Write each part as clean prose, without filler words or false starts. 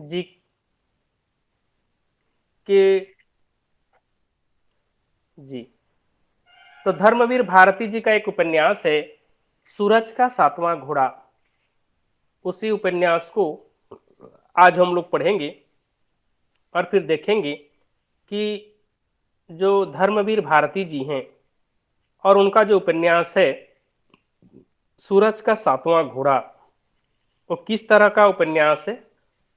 जी के जी तो धर्मवीर भारती जी का एक उपन्यास है, सूरज का सातवां घोड़ा। उसी उपन्यास को आज हम लोग पढ़ेंगे और फिर देखेंगे कि जो धर्मवीर भारती जी हैं और उनका जो उपन्यास है सूरज का सातवां घोड़ा, वो किस तरह का उपन्यास है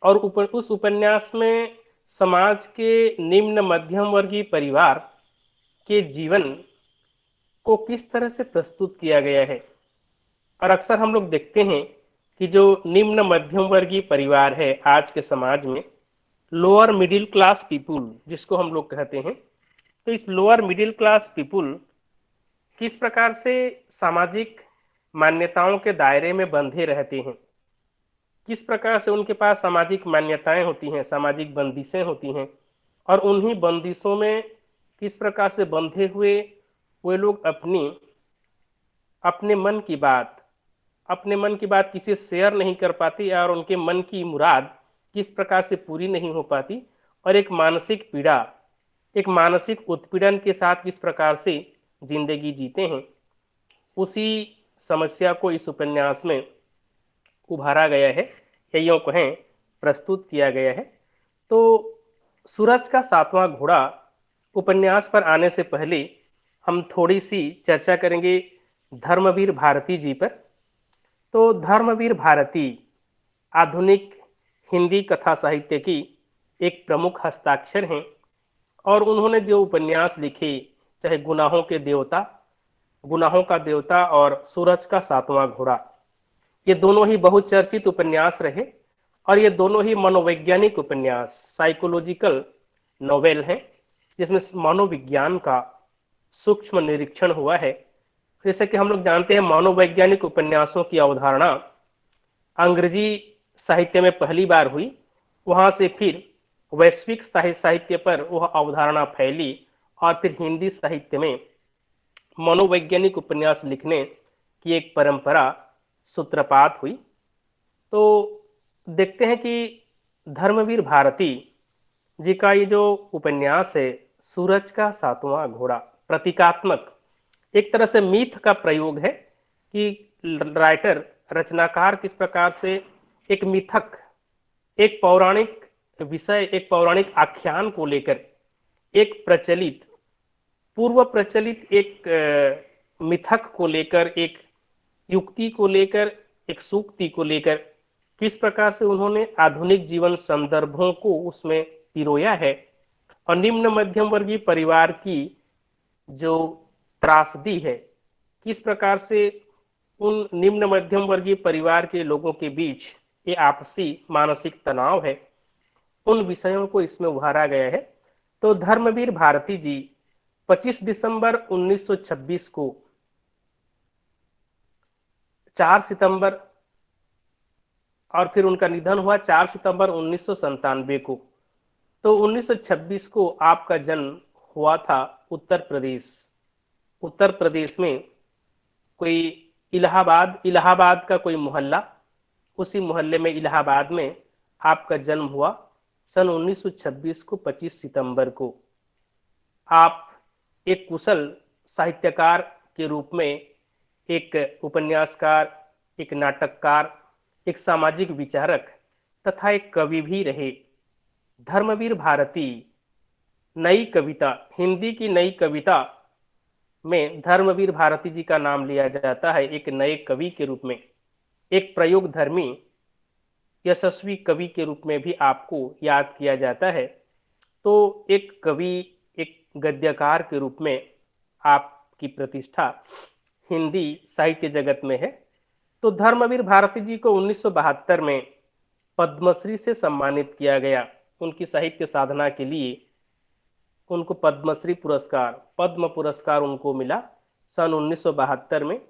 और उस उपन्यास में समाज के निम्न मध्यम वर्गीय परिवार के जीवन को किस तरह से प्रस्तुत किया गया है। और अक्सर हम लोग देखते हैं कि जो निम्न मध्यम वर्गीय परिवार है आज के समाज में, लोअर मिडिल क्लास पीपुल जिसको हम लोग कहते हैं, तो इस लोअर मिडिल क्लास पीपुल किस प्रकार से सामाजिक मान्यताओं के दायरे में बंधे रहते हैं, किस प्रकार से उनके पास सामाजिक मान्यताएं होती हैं, सामाजिक बंदिशें होती हैं, और उन्हीं बंदिशों में किस प्रकार से बंधे हुए वे लोग अपने मन की बात किसी से शेयर नहीं कर पाती और उनके मन की मुराद किस प्रकार से पूरी नहीं हो पाती, और एक मानसिक पीड़ा, एक मानसिक उत्पीड़न के साथ किस प्रकार से जिंदगी जीते हैं, उसी समस्या को इस उपन्यास में उभारा गया है, या यूँ कहें प्रस्तुत किया गया है। तो सूरज का सातवां घोड़ा उपन्यास पर आने से पहले हम थोड़ी सी चर्चा करेंगे धर्मवीर भारती जी पर। तो धर्मवीर भारती आधुनिक हिंदी कथा साहित्य की एक प्रमुख हस्ताक्षर हैं और उन्होंने जो उपन्यास लिखे, चाहे गुनाहों का देवता और सूरज का सातवां घोड़ा, ये दोनों ही बहुचर्चित उपन्यास रहे और ये दोनों ही मनोवैज्ञानिक उपन्यास, साइकोलॉजिकल नोवेल हैं, जिसमें मनोविज्ञान का सूक्ष्म निरीक्षण हुआ है। जैसे कि हम लोग जानते हैं मनोवैज्ञानिक उपन्यासों की अवधारणा अंग्रेजी साहित्य में पहली बार हुई, वहां से फिर वैश्विक साहित्य पर वह अवधारणा फैली और फिर हिंदी साहित्य में मनोवैज्ञानिक उपन्यास लिखने की एक परंपरा सूत्रपात हुई। तो देखते हैं कि धर्मवीर भारती जी का ये जो उपन्यास है सूरज का सातवां घोड़ा, प्रतीकात्मक एक तरह से मीथ का प्रयोग है कि राइटर, रचनाकार किस प्रकार से एक मिथक, एक पौराणिक विषय, एक पौराणिक आख्यान को लेकर, एक प्रचलित, पूर्व प्रचलित एक मिथक को लेकर, एक युक्ति को लेकर, एक सूक्ति को लेकर किस प्रकार से उन्होंने आधुनिक जीवन संदर्भों को उसमें पिरोया है और निम्न मध्यम वर्गीय परिवार की जो त्रासदी है, किस प्रकार से उन निम्न मध्यम वर्गीय परिवार के लोगों के बीच ये आपसी मानसिक तनाव है, उन विषयों को इसमें उभारा गया है। तो धर्मवीर भारती जी 25 दिसंबर 1926 को 4 सितंबर, और फिर उनका निधन हुआ 4 सितंबर 1997 को। तो 1926 को आपका जन्म हुआ था उत्तर प्रदेश में कोई इलाहाबाद का कोई मोहल्ला, उसी मोहल्ले में इलाहाबाद में आपका जन्म हुआ सन 1926 को 25 सितंबर को। आप एक कुशल साहित्यकार के रूप में, एक उपन्यासकार, एक नाटककार, एक सामाजिक विचारक तथा एक कवि भी रहे। धर्मवीर भारती नई कविता, हिंदी की नई कविता में धर्मवीर भारती जी का नाम लिया जाता है एक नए कवि के रूप में, एक प्रयोगधर्मी यशस्वी कवि के रूप में भी आपको याद किया जाता है। तो एक कवि, एक गद्यकार के रूप में आपकी प्रतिष्ठा हिंदी साहित्य जगत में है। तो धर्मवीर भारती जी को 1972 में पद्मश्री से सम्मानित किया गया। उनकी साहित्य साधना के लिए उनको पद्म पुरस्कार उनको मिला सन 1972 में।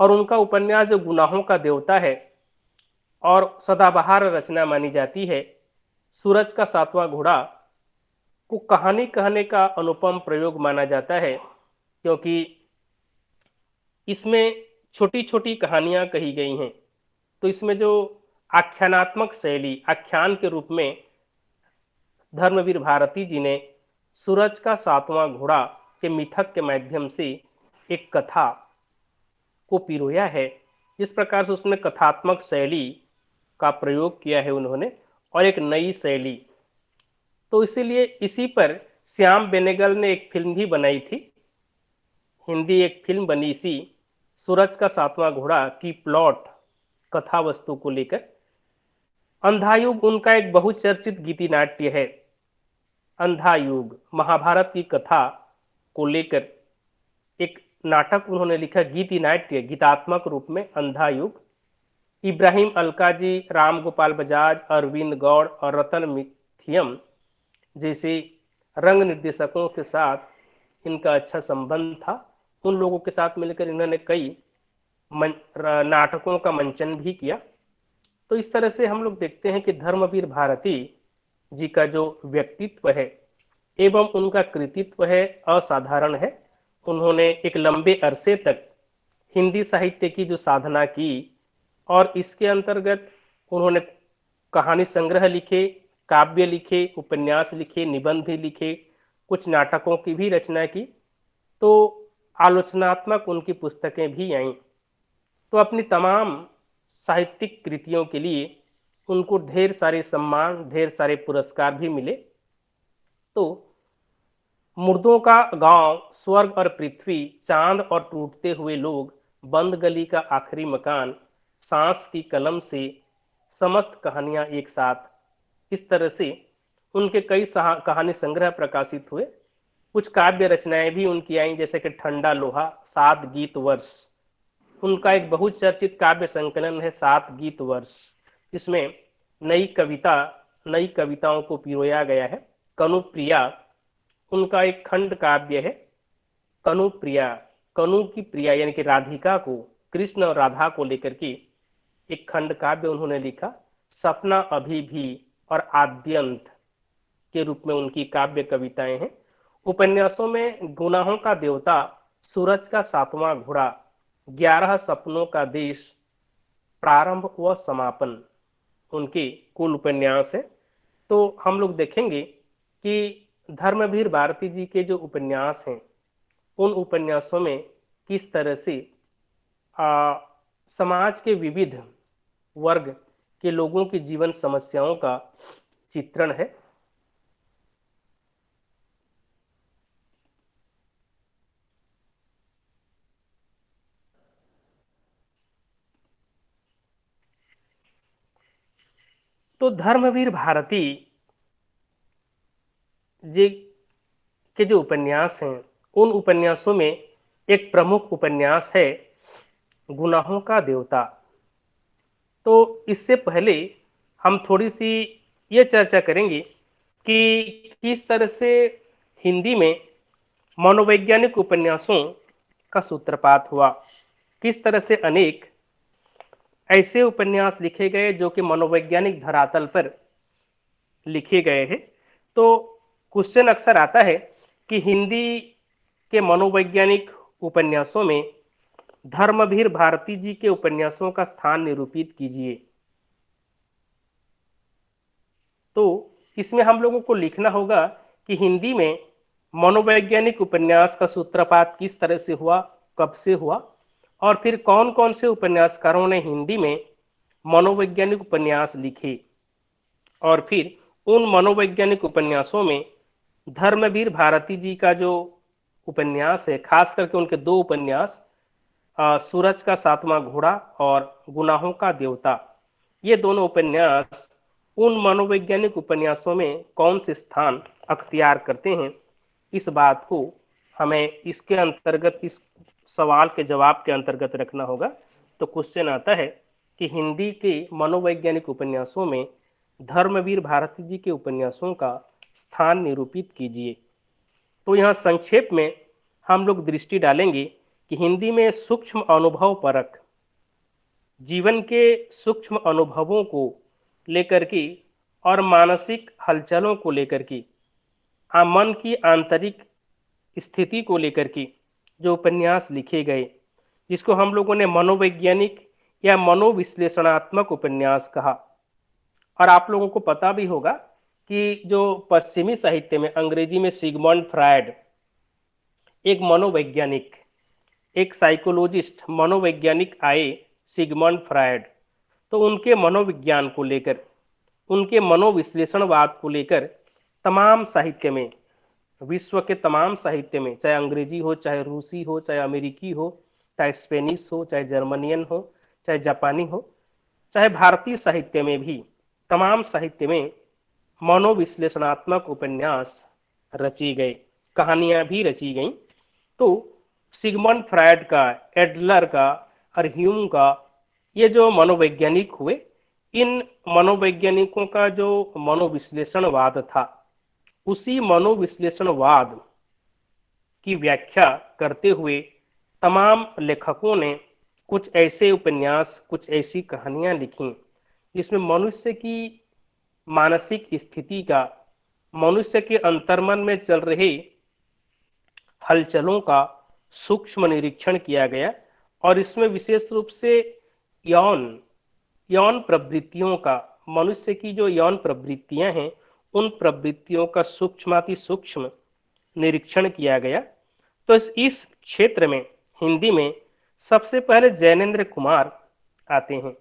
और उनका उपन्यास जो गुनाहों का देवता है और सदाबहार रचना मानी जाती है, सूरज का सातवां घोड़ा को कहानी कहने का अनुपम प्रयोग माना जाता है, क्योंकि इसमें छोटी छोटी कहानियां कही गई हैं। तो इसमें जो आख्यानात्मक शैली, आख्यान के रूप में धर्मवीर भारती जी ने सूरज का सातवां घोड़ा के मिथक के माध्यम से एक कथा को पिरोया है। जिस प्रकार से उसमें कथात्मक शैली का प्रयोग किया है उन्होंने, और एक नई शैली, तो इसीलिए इसी पर श्याम बेनेगल ने एक फिल्म भी बनाई थी। हिंदी एक फिल्म बनी इसी सूरज का सातवां घोड़ा की प्लॉट कथा वस्तु को लेकर। अंधायुग उनका एक बहुचर्चित गीति नाट्य है। अंधायुग महाभारत की कथा को लेकर एक नाटक उन्होंने लिखा, गीति नाट्य गीतात्मक रूप में अंधायुग। इब्राहिम अलकाजी, राम गोपाल बजाज, अरविंद गौड़ और रतन मिथियम जैसे रंग निर्देशकों के साथ इनका अच्छा संबंध था। उन लोगों के साथ मिलकर इन्होंने कई नाटकों का मंचन भी किया। तो इस तरह से हम लोग देखते हैं कि धर्मवीर भारती जी का जो व्यक्तित्व है एवं उनका कृतित्व है असाधारण है। उन्होंने एक लंबे अरसे तक हिंदी साहित्य की जो साधना की, और इसके अंतर्गत उन्होंने कहानी संग्रह लिखे, काव्य लिखे, उपन्यास लिखे, निबंध भी लिखे, कुछ नाटकों की भी रचना की। तो आलोचनात्मक उनकी पुस्तकें भी आईं। तो अपनी तमाम साहित्यिक कृतियों के लिए उनको ढेर सारे सम्मान, ढेर सारे पुरस्कार भी मिले। तो मुर्दों का गांव, स्वर्ग और पृथ्वी, चांद और टूटते हुए लोग, बंद गली का आखिरी मकान, सांस की कलम से, समस्त कहानियां एक साथ, इस तरह से उनके कई कहानी संग्रह प्रकाशित हुए। कुछ काव्य रचनाएं भी उनकी आई, जैसे कि ठंडा लोहा, 7 गीत वर्ष। उनका एक बहुचर्चित काव्य संकलन है 7 गीत वर्ष, जिसमें नई कविताओं को पिरोया गया है। कनुप्रिया उनका एक खंड काव्य है। कनुप्रिया, कनु की प्रिया यानी कि राधिका को, कृष्ण और राधा को लेकर के एक खंड काव्य उन्होंने लिखा। सपना अभी भी और आद्यंत के रूप में उनकी काव्य कविताएं हैं। उपन्यासों में गुनाहों का देवता, सूरज का सातवां घोड़ा, 11 सपनों का देश, प्रारंभ व समापन उनके कुल उपन्यास है। तो हम लोग देखेंगे कि धर्मवीर भारती जी के जो उपन्यास हैं उन उपन्यासों में किस तरह से समाज के विविध वर्ग के लोगों की जीवन समस्याओं का चित्रण है। तो धर्मवीर भारती जी के जो उपन्यास हैं उन उपन्यासों में एक प्रमुख उपन्यास है गुनाहों का देवता। तो इससे पहले हम थोड़ी सी ये चर्चा करेंगे कि किस तरह से हिंदी में मनोवैज्ञानिक उपन्यासों का सूत्रपात हुआ, किस तरह से अनेक ऐसे उपन्यास लिखे गए जो कि मनोवैज्ञानिक धरातल पर लिखे गए हैं। तो क्वेश्चन अक्सर आता है कि हिंदी के मनोवैज्ञानिक उपन्यासों में धर्मवीर भारती जी के उपन्यासों का स्थान निरूपित कीजिए। तो इसमें हम लोगों को लिखना होगा कि हिंदी में मनोवैज्ञानिक उपन्यास का सूत्रपात किस तरह से हुआ, कब से हुआ, और फिर कौन कौन से उपन्यासकारों ने हिंदी में मनोवैज्ञानिक उपन्यास लिखे, और फिर उन मनोवैज्ञानिक उपन्यासों में धर्मवीर भारती जी का जो उपन्यास है, खास करके उनके 2 उपन्यास सूरज का सातवां घोड़ा और गुनाहों का देवता, ये दोनों उपन्यास उन मनोवैज्ञानिक उपन्यासों में कौन से स्थान अख्तियार करते हैं, इस बात को हमें इसके अंतर्गत, इस सवाल के जवाब के अंतर्गत रखना होगा। तो क्वेश्चन आता है कि हिंदी के मनोवैज्ञानिक उपन्यासों में धर्मवीर भारती जी के उपन्यासों का स्थान निरूपित कीजिए। तो यहाँ संक्षेप में हम लोग दृष्टि डालेंगे कि हिंदी में सूक्ष्म अनुभव परक, जीवन के सूक्ष्म अनुभवों को लेकर के और मानसिक हलचलों को लेकर के, मन की आंतरिक स्थिति को लेकर के जो उपन्यास लिखे गए, जिसको हम लोगों ने मनोवैज्ञानिक या मनोविश्लेषणात्मक उपन्यास कहा। और आप लोगों को पता भी होगा कि जो पश्चिमी साहित्य में अंग्रेजी में सिगमंड फ्रायड एक मनोवैज्ञानिक, एक साइकोलॉजिस्ट, मनोवैज्ञानिक आए, सिगमंड फ्रायड। तो उनके मनोविज्ञान को लेकर, उनके मनोविश्लेषणवाद को लेकर तमाम साहित्य में, विश्व के तमाम साहित्य में, चाहे अंग्रेजी हो, चाहे रूसी हो, चाहे अमेरिकी हो, चाहे स्पेनिश हो, चाहे जर्मनियन हो, चाहे जापानी हो, चाहे भारतीय साहित्य में भी, तमाम साहित्य में मनोविश्लेषणात्मक उपन्यास रची गए, कहानियां भी रची गई। तो सिगमंड फ्रायड का, एडलर का और ह्यूम का, ये जो मनोवैज्ञानिक हुए, इन मनोवैज्ञानिकों का जो मनोविश्लेषणवाद था, उसी मनोविश्लेषणवाद की व्याख्या करते हुए तमाम लेखकों ने कुछ ऐसे उपन्यास, कुछ ऐसी कहानियां लिखी जिसमें मनुष्य की मानसिक स्थिति का, मनुष्य के अंतर्मन में चल रहे हलचलों का सूक्ष्म निरीक्षण किया गया। और इसमें विशेष रूप से यौन यौन प्रवृत्तियों का, मनुष्य की जो यौन प्रवृत्तियां हैं, उन प्रवृत्तियों का सूक्ष्माति सूक्ष्म निरीक्षण किया गया। तो इस क्षेत्र में हिंदी में सबसे पहले जैनेन्द्र कुमार आते हैं।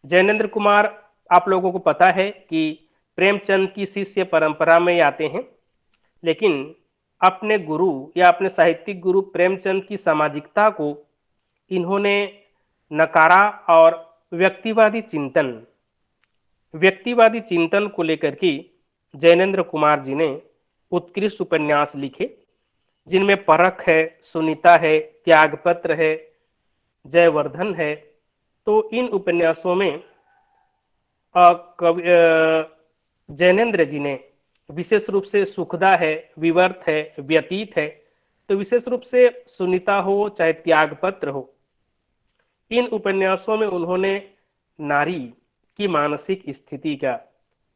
जैनेन्द्र कुमार, आप लोगों को पता है कि प्रेमचंद की शिष्य परंपरा में आते हैं, लेकिन अपने गुरु या अपने साहित्यिक गुरु प्रेमचंद की सामाजिकता को इन्होंने नकारा और व्यक्तिवादी चिंतन को लेकर के जैनेन्द्र कुमार जी ने उत्कृष्ट उपन्यास लिखे, जिनमें परख है, सुनीता है, त्यागपत्र है, जयवर्धन है। तो इन उपन्यासों में जैनेन्द्र जी ने विशेष रूप से सुखदा है, विवर्त है, व्यतीत है, तो विशेष रूप से सुनीता हो चाहे त्यागपत्र हो, इन उपन्यासों में उन्होंने नारी की मानसिक स्थिति का,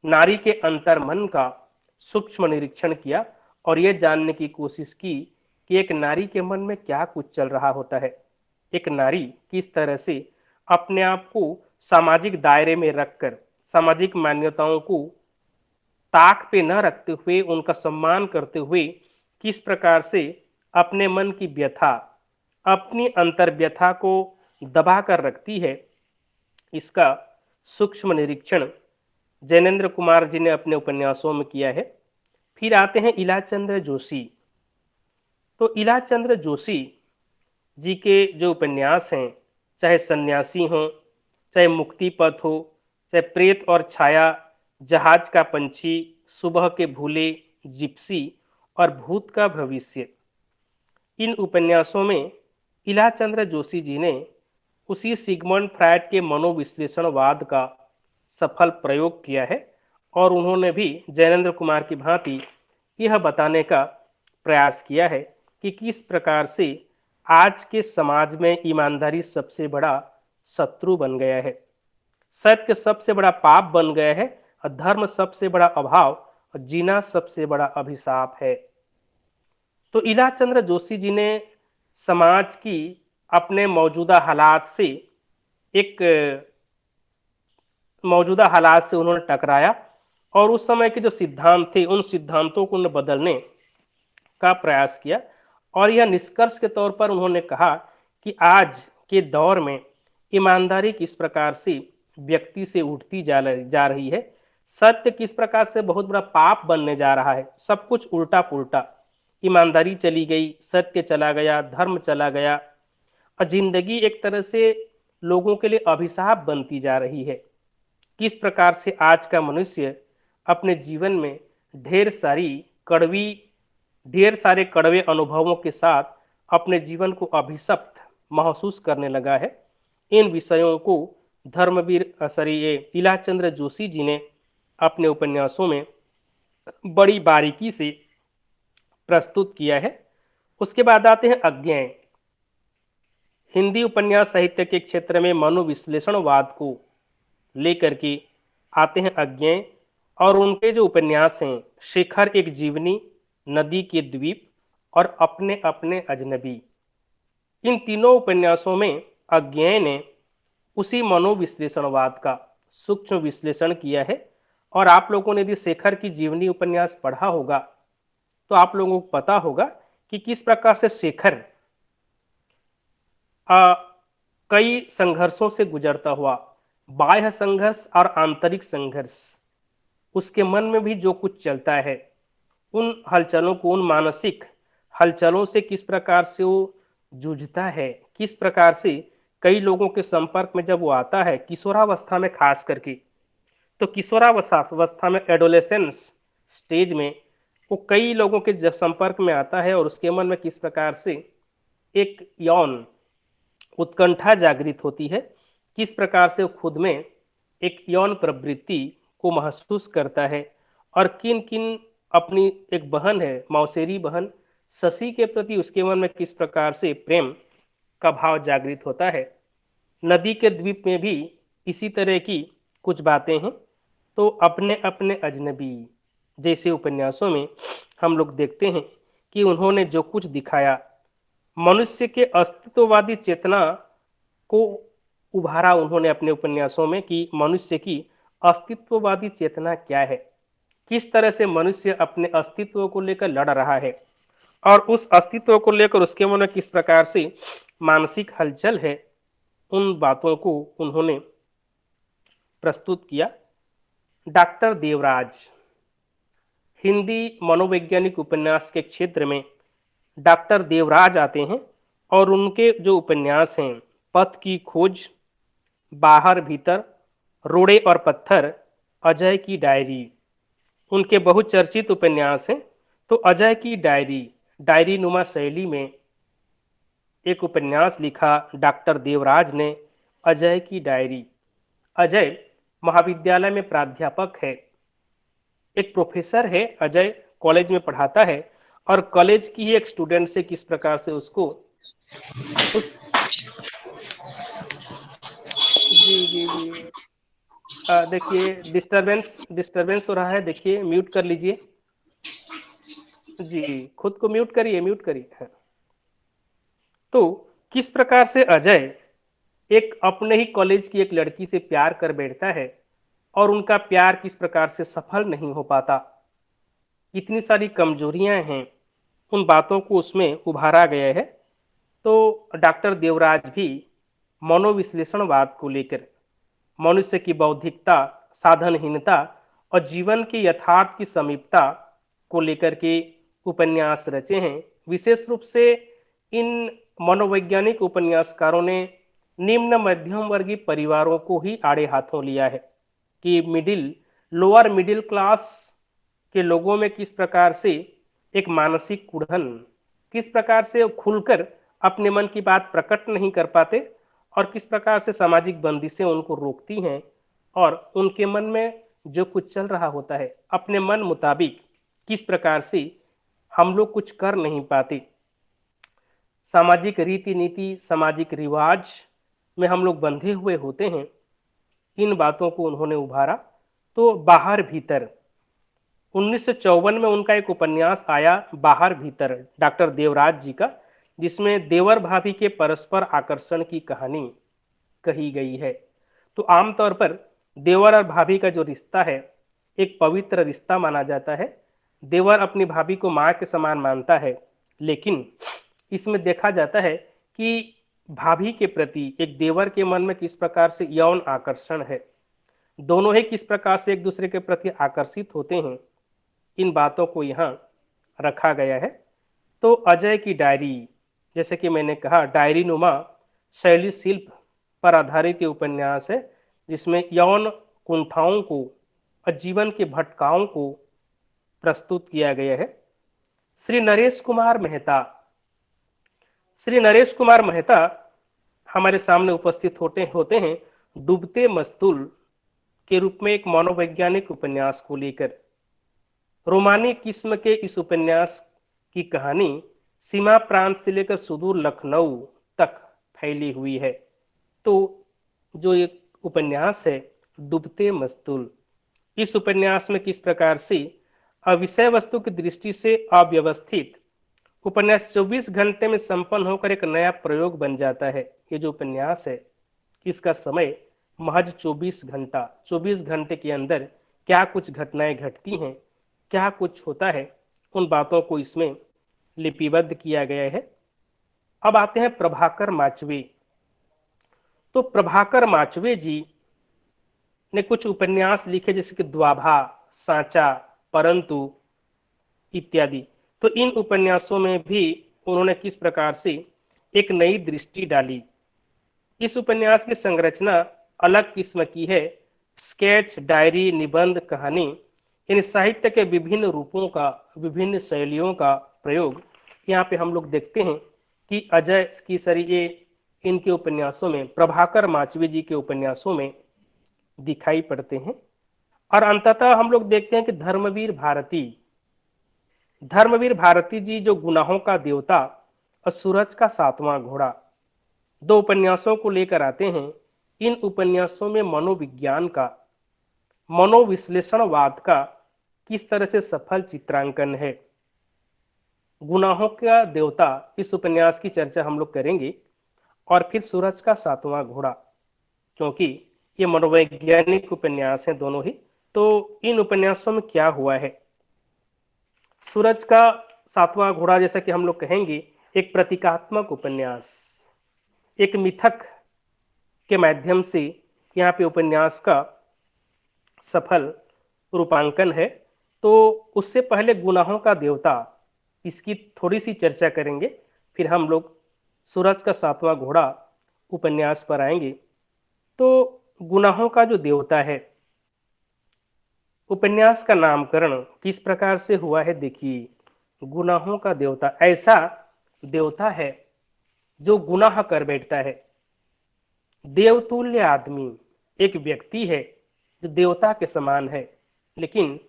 नारी के अंतर्मन का सूक्ष्म निरीक्षण किया और यह जानने की कोशिश की कि एक नारी के मन में क्या कुछ चल रहा होता है, एक नारी किस तरह से अपने आप को सामाजिक दायरे में रखकर, सामाजिक मान्यताओं को ताक पे न रखते हुए, उनका सम्मान करते हुए किस प्रकार से अपने मन की व्यथा, अपनी अंतर व्यथा को दबा कर रखती है, इसका सूक्ष्म निरीक्षण जैनेन्द्र कुमार जी ने अपने उपन्यासों में किया है। फिर आते हैं इलाचंद्र जोशी। तो इलाचंद्र जोशी जी के जो उपन्यास हैं, चाहे सन्यासी हो, चाहे मुक्ति पथ हो, चाहे प्रेत और छाया, जहाज का पंछी, सुबह के भूले, जिप्सी और भूत का भविष्य, इन उपन्यासों में इलाचंद्र जोशी जी ने उसी सिगमंड फ्रायड के मनोविश्लेषणवाद का सफल प्रयोग किया है। और उन्होंने भी जैनेन्द्र कुमार की भांति यह बताने का प्रयास किया है कि किस प्रकार से आज के समाज में ईमानदारी सबसे बड़ा शत्रु बन गया है, सत्य सबसे बड़ा पाप बन गया है, और धर्म सबसे बड़ा अभाव और जीना सबसे बड़ा अभिशाप है। तो इलाचंद्र जोशी जी ने समाज की अपने मौजूदा हालात से उन्होंने टकराया और उस समय के जो सिद्धांत थे, उन सिद्धांतों को उन्होंने बदलने का प्रयास किया। और यह निष्कर्ष के तौर पर उन्होंने कहा कि आज के दौर में ईमानदारी किस प्रकार से व्यक्ति से उठती जा रही है, सत्य किस प्रकार से बहुत बड़ा पाप बनने जा रहा है, सब कुछ उल्टा पुल्टा, ईमानदारी चली गई, सत्य चला गया, धर्म चला गया, और जिंदगी एक तरह से लोगों के लिए अभिशाप बनती जा रही है। किस प्रकार से आज का मनुष्य अपने जीवन में ढेर सारे कड़वे अनुभवों के साथ अपने जीवन को अभिशप्त महसूस करने लगा है। इन विषयों को धर्मवीर इलाचंद्र जोशी जी ने अपने उपन्यासों में बड़ी बारीकी से प्रस्तुत किया है। उसके बाद आते हैं अज्ञेय। हिंदी उपन्यास साहित्य के क्षेत्र में मनोविश्लेषणवाद को लेकर के आते हैं अज्ञेय, और उनके जो उपन्यास हैं, शिखर एक जीवनी, नदी के द्वीप और अपने अपने अजनबी, इन तीनों उपन्यासों में अज्ञेय ने उसी मनोविश्लेषणवाद का सूक्ष्म विश्लेषण किया है। और आप लोगों ने यदि शेखर की जीवनी उपन्यास पढ़ा होगा तो आप लोगों को पता होगा कि किस प्रकार से शेखर आ, कई संघर्षों से गुजरता हुआ, बाह्य संघर्ष और आंतरिक संघर्ष, उसके मन में भी जो कुछ चलता है, उन हलचलों को, उन मानसिक हलचलों से किस प्रकार से वो जूझता है, किस प्रकार से कई लोगों के संपर्क में जब वो आता है किशोरावस्था में, खास करके तो किशोरावस्था में, एडोलेसेंस स्टेज में, वो कई लोगों के जब संपर्क में आता है और उसके मन में किस प्रकार से एक यौन उत्कंठा जागृत होती है, किस प्रकार से वो खुद में एक यौन प्रवृत्ति को महसूस करता है, और किन किन अपनी एक बहन है, मौसेरी बहन शशि के प्रति उसके मन में किस प्रकार से प्रेम का भाव जागृत होता है। नदी के द्वीप में भी इसी तरह की कुछ बातें हैं। तो अपने अपने अजनबी जैसे उपन्यासों में हम लोग देखते हैं कि उन्होंने जो कुछ दिखाया, मनुष्य के अस्तित्ववादी चेतना को उभारा उन्होंने अपने उपन्यासों में कि मनुष्य की अस्तित्ववादी चेतना क्या है, किस तरह से मनुष्य अपने अस्तित्व को लेकर लड़ रहा है, और उस अस्तित्व को लेकर उसके मन में किस प्रकार से मानसिक हलचल है, उन बातों को उन्होंने प्रस्तुत किया। डॉक्टर देवराज हिंदी मनोवैज्ञानिक उपन्यास के क्षेत्र में डॉक्टर देवराज आते हैं, और उनके जो उपन्यास हैं, पथ की खोज, बाहर भीतर, रोड़े और पत्थर, अजय की डायरी, उनके बहुचर्चित उपन्यास हैं। तो अजय की डायरी, डायरी नुमा शैली में एक उपन्यास लिखा डॉक्टर देवराज ने, अजय की डायरी। अजय महाविद्यालय में प्राध्यापक है, एक प्रोफेसर है। अजय कॉलेज में पढ़ाता है और कॉलेज की ही एक स्टूडेंट से किस प्रकार से उसको उस जी जी जी देखिए, डिस्टरबेंस डिस्टरबेंस हो रहा है, देखिए म्यूट कर लीजिए। जी, खुद को म्यूट करिए, म्यूट करिए। हाँ। तो किस प्रकार से अजय एक अपने ही कॉलेज की एक लड़की से प्यार कर बैठता है और उनका प्यार किस प्रकार से सफल नहीं हो पाता, कितनी सारी कमजोरियां हैं, उन बातों को उसमें उभारा गया है। तो डॉक्टर देवराज भी मनोविश्लेषणवाद को लेकर, मनुष्य की बौद्धिकता, साधनहीनता और जीवन के यथार्थ की समीपता को लेकर के उपन्यास रचे हैं। विशेष रूप से इन मनोवैज्ञानिक उपन्यासकारों ने निम्न मध्यम वर्गीय परिवारों को ही आड़े हाथों लिया है कि लोअर मिडिल क्लास के लोगों में किस प्रकार से एक मानसिक कुढ़न, किस प्रकार से खुलकर अपने मन की बात प्रकट नहीं कर पाते, और किस प्रकार से सामाजिक बंदिशें उनको रोकती हैं, और उनके मन में जो कुछ चल रहा होता है अपने मन मुताबिक किस प्रकार से हम लोग कुछ कर नहीं पाते, सामाजिक रीति नीति, सामाजिक रिवाज में हम लोग बंधे हुए होते हैं, इन बातों को उन्होंने उभारा। तो बाहर भीतर 1954 में उनका एक उपन्यास आया, बाहर भीतर, डॉक्टर देवराज जी का, जिसमें देवर भाभी के परस्पर आकर्षण की कहानी कही गई है। तो आमतौर पर देवर और भाभी का जो रिश्ता है एक पवित्र रिश्ता माना जाता है। देवर अपनी भाभी को मां के समान मानता है, लेकिन इसमें देखा जाता है कि भाभी के प्रति एक देवर के मन में किस प्रकार से यौन आकर्षण है, दोनों ही किस प्रकार से एक दूसरे के प्रति आकर्षित होते हैं, इन बातों को यहाँ रखा गया है। तो अजय की डायरी, जैसे कि मैंने कहा, डायरी नुमा शैली शिल्प पर आधारित ये उपन्यास है, जिसमें यौन कुंठाओं को और जीवन के भटकाओं को प्रस्तुत किया गया है। श्री नरेश कुमार मेहता, श्री नरेश कुमार मेहता हमारे सामने उपस्थित होते हैं डूबते मस्तूल के रूप में एक मनोवैज्ञानिक उपन्यास को लेकर। रोमानी किस्म के इस उपन्यास की कहानी सीमा प्रांत से लेकर सुदूर लखनऊ तक फैली हुई है। तो जो एक उपन्यास है डूबते मस्तूल, इस उपन्यास में किस प्रकार से विषय वस्तु की दृष्टि से अव्यवस्थित उपन्यास 24 घंटे में संपन्न होकर एक नया प्रयोग बन जाता है। ये जो उपन्यास है इसका समय महज 24 घंटे के अंदर क्या कुछ घटनाएं घटती हैं, क्या कुछ होता है, उन बातों को इसमें लिपिबद्ध किया गया है। अब आते हैं प्रभाकर माचवे। तो प्रभाकर माचवे जी ने कुछ उपन्यास लिखे जैसे कि द्वाभा, सांचा, परंतु इत्यादि। तो इन उपन्यासों में भी उन्होंने किस प्रकार से एक नई दृष्टि डाली। इस उपन्यास की संरचना अलग किस्म की है। स्केच, डायरी, निबंध, कहानी, इन साहित्य के विभिन्न रूपों का, विभिन्न शैलियों का प्रयोग यहाँ पे हम लोग देखते हैं कि अजय कीसरी ये इनके उपन्यासों में, प्रभाकर माचवे जी के उपन्यासों में दिखाई पड़ते हैं। और अंततः हम लोग देखते हैं कि धर्मवीर भारती जी जो गुनाहों का देवता और सूरज का सातवां घोड़ा, दो उपन्यासों को लेकर आते हैं। इन उपन्यासों में मनोविज्ञान का, मनोविश्लेषणवाद का किस तरह से सफल चित्रांकन है। गुनाहों का देवता इस उपन्यास की चर्चा हम लोग करेंगे, और फिर सूरज का सातवां घोड़ा, क्योंकि ये मनोवैज्ञानिक उपन्यास हैं दोनों ही। तो इन उपन्यासों में क्या हुआ है। सूरज का सातवां घोड़ा जैसा कि हम लोग कहेंगे एक प्रतीकात्मक उपन्यास, एक मिथक के माध्यम से यहाँ पे उपन्यास का सफल रूपांकन है। तो उससे पहले गुनाहों का देवता, इसकी थोड़ी सी चर्चा करेंगे, फिर हम लोग सूरज का सातवां घोड़ा उपन्यास पर आएंगे। तो गुनाहों का जो देवता है, उपन्यास का नामकरण किस प्रकार से हुआ है देखिए। गुनाहों का देवता ऐसा देवता है जो गुनाह कर बैठता है। देवतुल्य आदमी एक व्यक्ति है जो देवता के समान है, लेकिन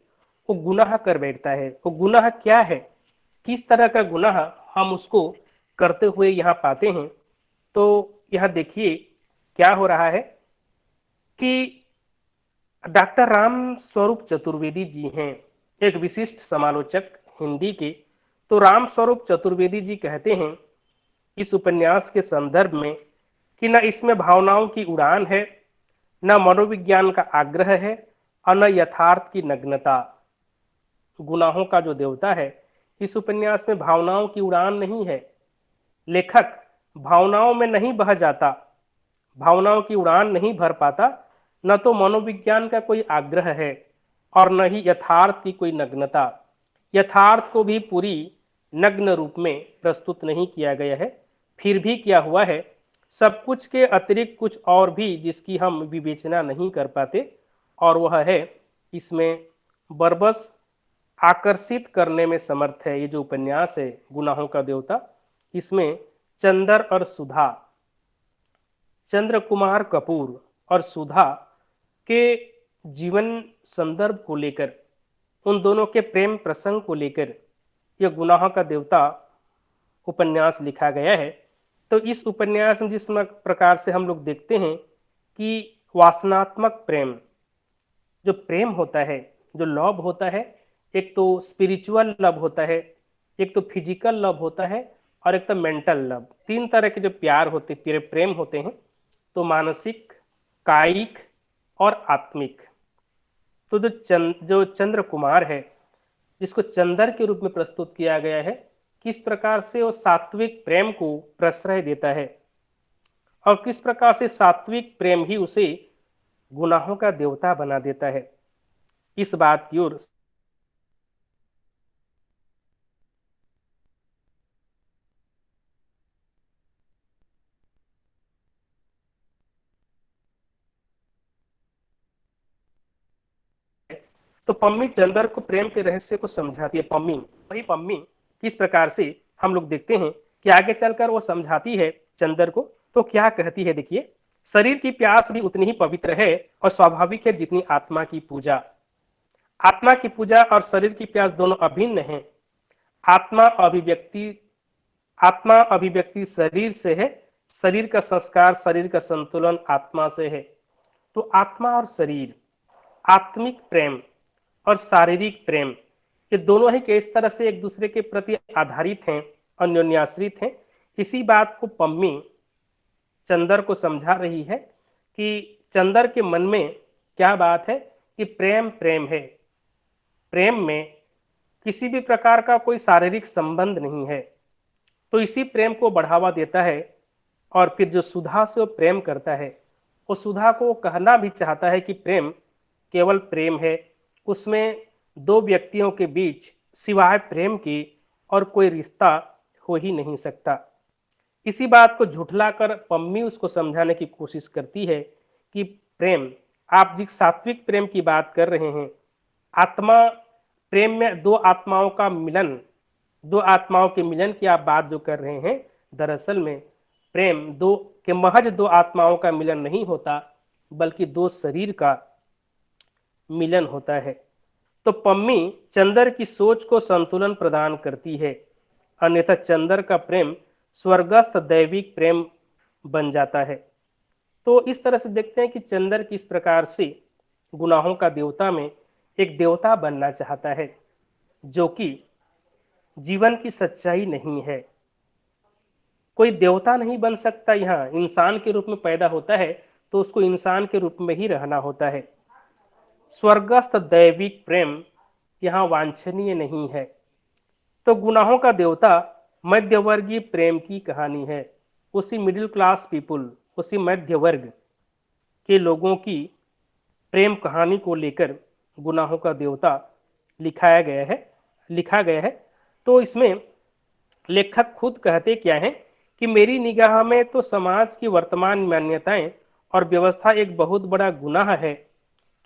वो गुनाह कर बैठता है। वो गुनाह क्या है, किस तरह का गुनाह हम उसको करते हुए यहाँ पाते हैं। तो यह देखिए क्या हो रहा है कि डॉक्टर राम स्वरूप चतुर्वेदी जी हैं, एक विशिष्ट समालोचक हिंदी के। तो राम स्वरूप चतुर्वेदी जी कहते हैं इस उपन्यास के संदर्भ में कि न इसमें भावनाओं की उड़ान है, न मनोविज्ञान का आग्रह है, और न यथार्थ की नग्नता। गुनाहों का जो देवता है, इस उपन्यास में भावनाओं की उड़ान नहीं है। लेखक भावनाओं में नहीं बह जाता, भावनाओं की उड़ान नहीं भर पाता। न तो मनोविज्ञान का कोई आग्रह है और न ही यथार्थ की कोई नग्नता। यथार्थ को भी पूरी नग्न रूप में प्रस्तुत नहीं किया गया है। फिर भी क्या हुआ है, सब कुछ के अतिरिक्त कुछ और भी जिसकी हम विवेचना नहीं कर पाते, और वह है इसमें बरबस आकर्षित करने में समर्थ है। ये जो उपन्यास है गुनाहों का देवता, इसमें चंदर और सुधा, चंद्र कुमार कपूर और सुधा के जीवन संदर्भ को लेकर, उन दोनों के प्रेम प्रसंग को लेकर यह गुनाहों का देवता उपन्यास लिखा गया है। तो इस उपन्यास में जिस प्रकार से हम लोग देखते हैं कि वासनात्मक प्रेम, जो प्रेम होता है, जो लव होता है, एक तो स्पिरिचुअल लव होता है, एक तो फिजिकल लव होता है, और एक तो मेंटल लव। तीन तरह के जो प्यार होते, प्रेम होते हैं। तो मानसिक, कायिक और आत्मिक। तो जो चंद्र कुमार है, जिसको चंदर के रूप में प्रस्तुत किया गया है, किस प्रकार से वो सात्विक प्रेम को प्रश्रय देता है, और किस प्रकार से सात्विक प्रेम ही उसे गुनाहों का देवता बना देता है। इस बात की ओर तो पम्मी चंदर को प्रेम के रहस्य को समझाती है। पम्मी, वही पम्मी किस प्रकार से हम लोग देखते हैं कि आगे चलकर वो समझाती है चंदर को। तो क्या कहती है देखिए, शरीर की प्यास भी उतनी ही पवित्र है और स्वाभाविक है जितनी आत्मा की पूजा। आत्मा की पूजा और शरीर की प्यास दोनों अभिन्न हैं। आत्मा अभिव्यक्ति आत्मा अभिव्यक्ति शरीर से है, शरीर का संस्कार, शरीर का संतुलन आत्मा से है। तो आत्मा और शरीर, आत्मिक प्रेम और शारीरिक प्रेम, ये दोनों ही किस तरह से एक दूसरे के प्रति आधारित हैं, अन्योन्याश्रित हैं। इसी बात को पम्मी चंदर को समझा रही है कि चंदर के मन में क्या बात है कि प्रेम प्रेम है, प्रेम में किसी भी प्रकार का कोई शारीरिक संबंध नहीं है। तो इसी प्रेम को बढ़ावा देता है और फिर जो सुधा से वो प्रेम करता है, वो सुधा को कहना भी चाहता है कि प्रेम केवल प्रेम है, उसमें दो व्यक्तियों के बीच सिवाय प्रेम के और कोई रिश्ता हो ही नहीं सकता। इसी बात को झुठलाकर पम्मी उसको समझाने की कोशिश करती है कि प्रेम, आप जिस सात्विक प्रेम की बात कर रहे हैं, आत्मा प्रेम में दो आत्माओं का मिलन, दो आत्माओं के मिलन की आप बात जो कर रहे हैं, दरअसल में प्रेम दो के महज दो आत्माओं का मिलन नहीं होता, बल्कि दो शरीर का मिलन होता है। तो पम्मी चंदर की सोच को संतुलन प्रदान करती है, अन्यथा चंदर का प्रेम स्वर्गस्थ दैविक प्रेम बन जाता है। तो इस तरह से देखते हैं कि चंदर किस प्रकार से गुनाहों का देवता में एक देवता बनना चाहता है, जो कि जीवन की सच्चाई नहीं है। कोई देवता नहीं बन सकता, यहाँ इंसान के रूप में पैदा होता है तो उसको इंसान के रूप में ही रहना होता है। स्वर्गस्थ दैविक प्रेम यहाँ वांछनीय नहीं है। तो गुनाहों का देवता मध्यवर्गीय प्रेम की कहानी है, उसी मिडिल क्लास पीपुल, उसी मध्य वर्ग के लोगों की प्रेम कहानी को लेकर गुनाहों का देवता लिखा गया है। तो इसमें लेखक खुद कहते क्या है कि मेरी निगाह में तो समाज की वर्तमान मान्यताएं और व्यवस्था एक बहुत बड़ा गुनाह है,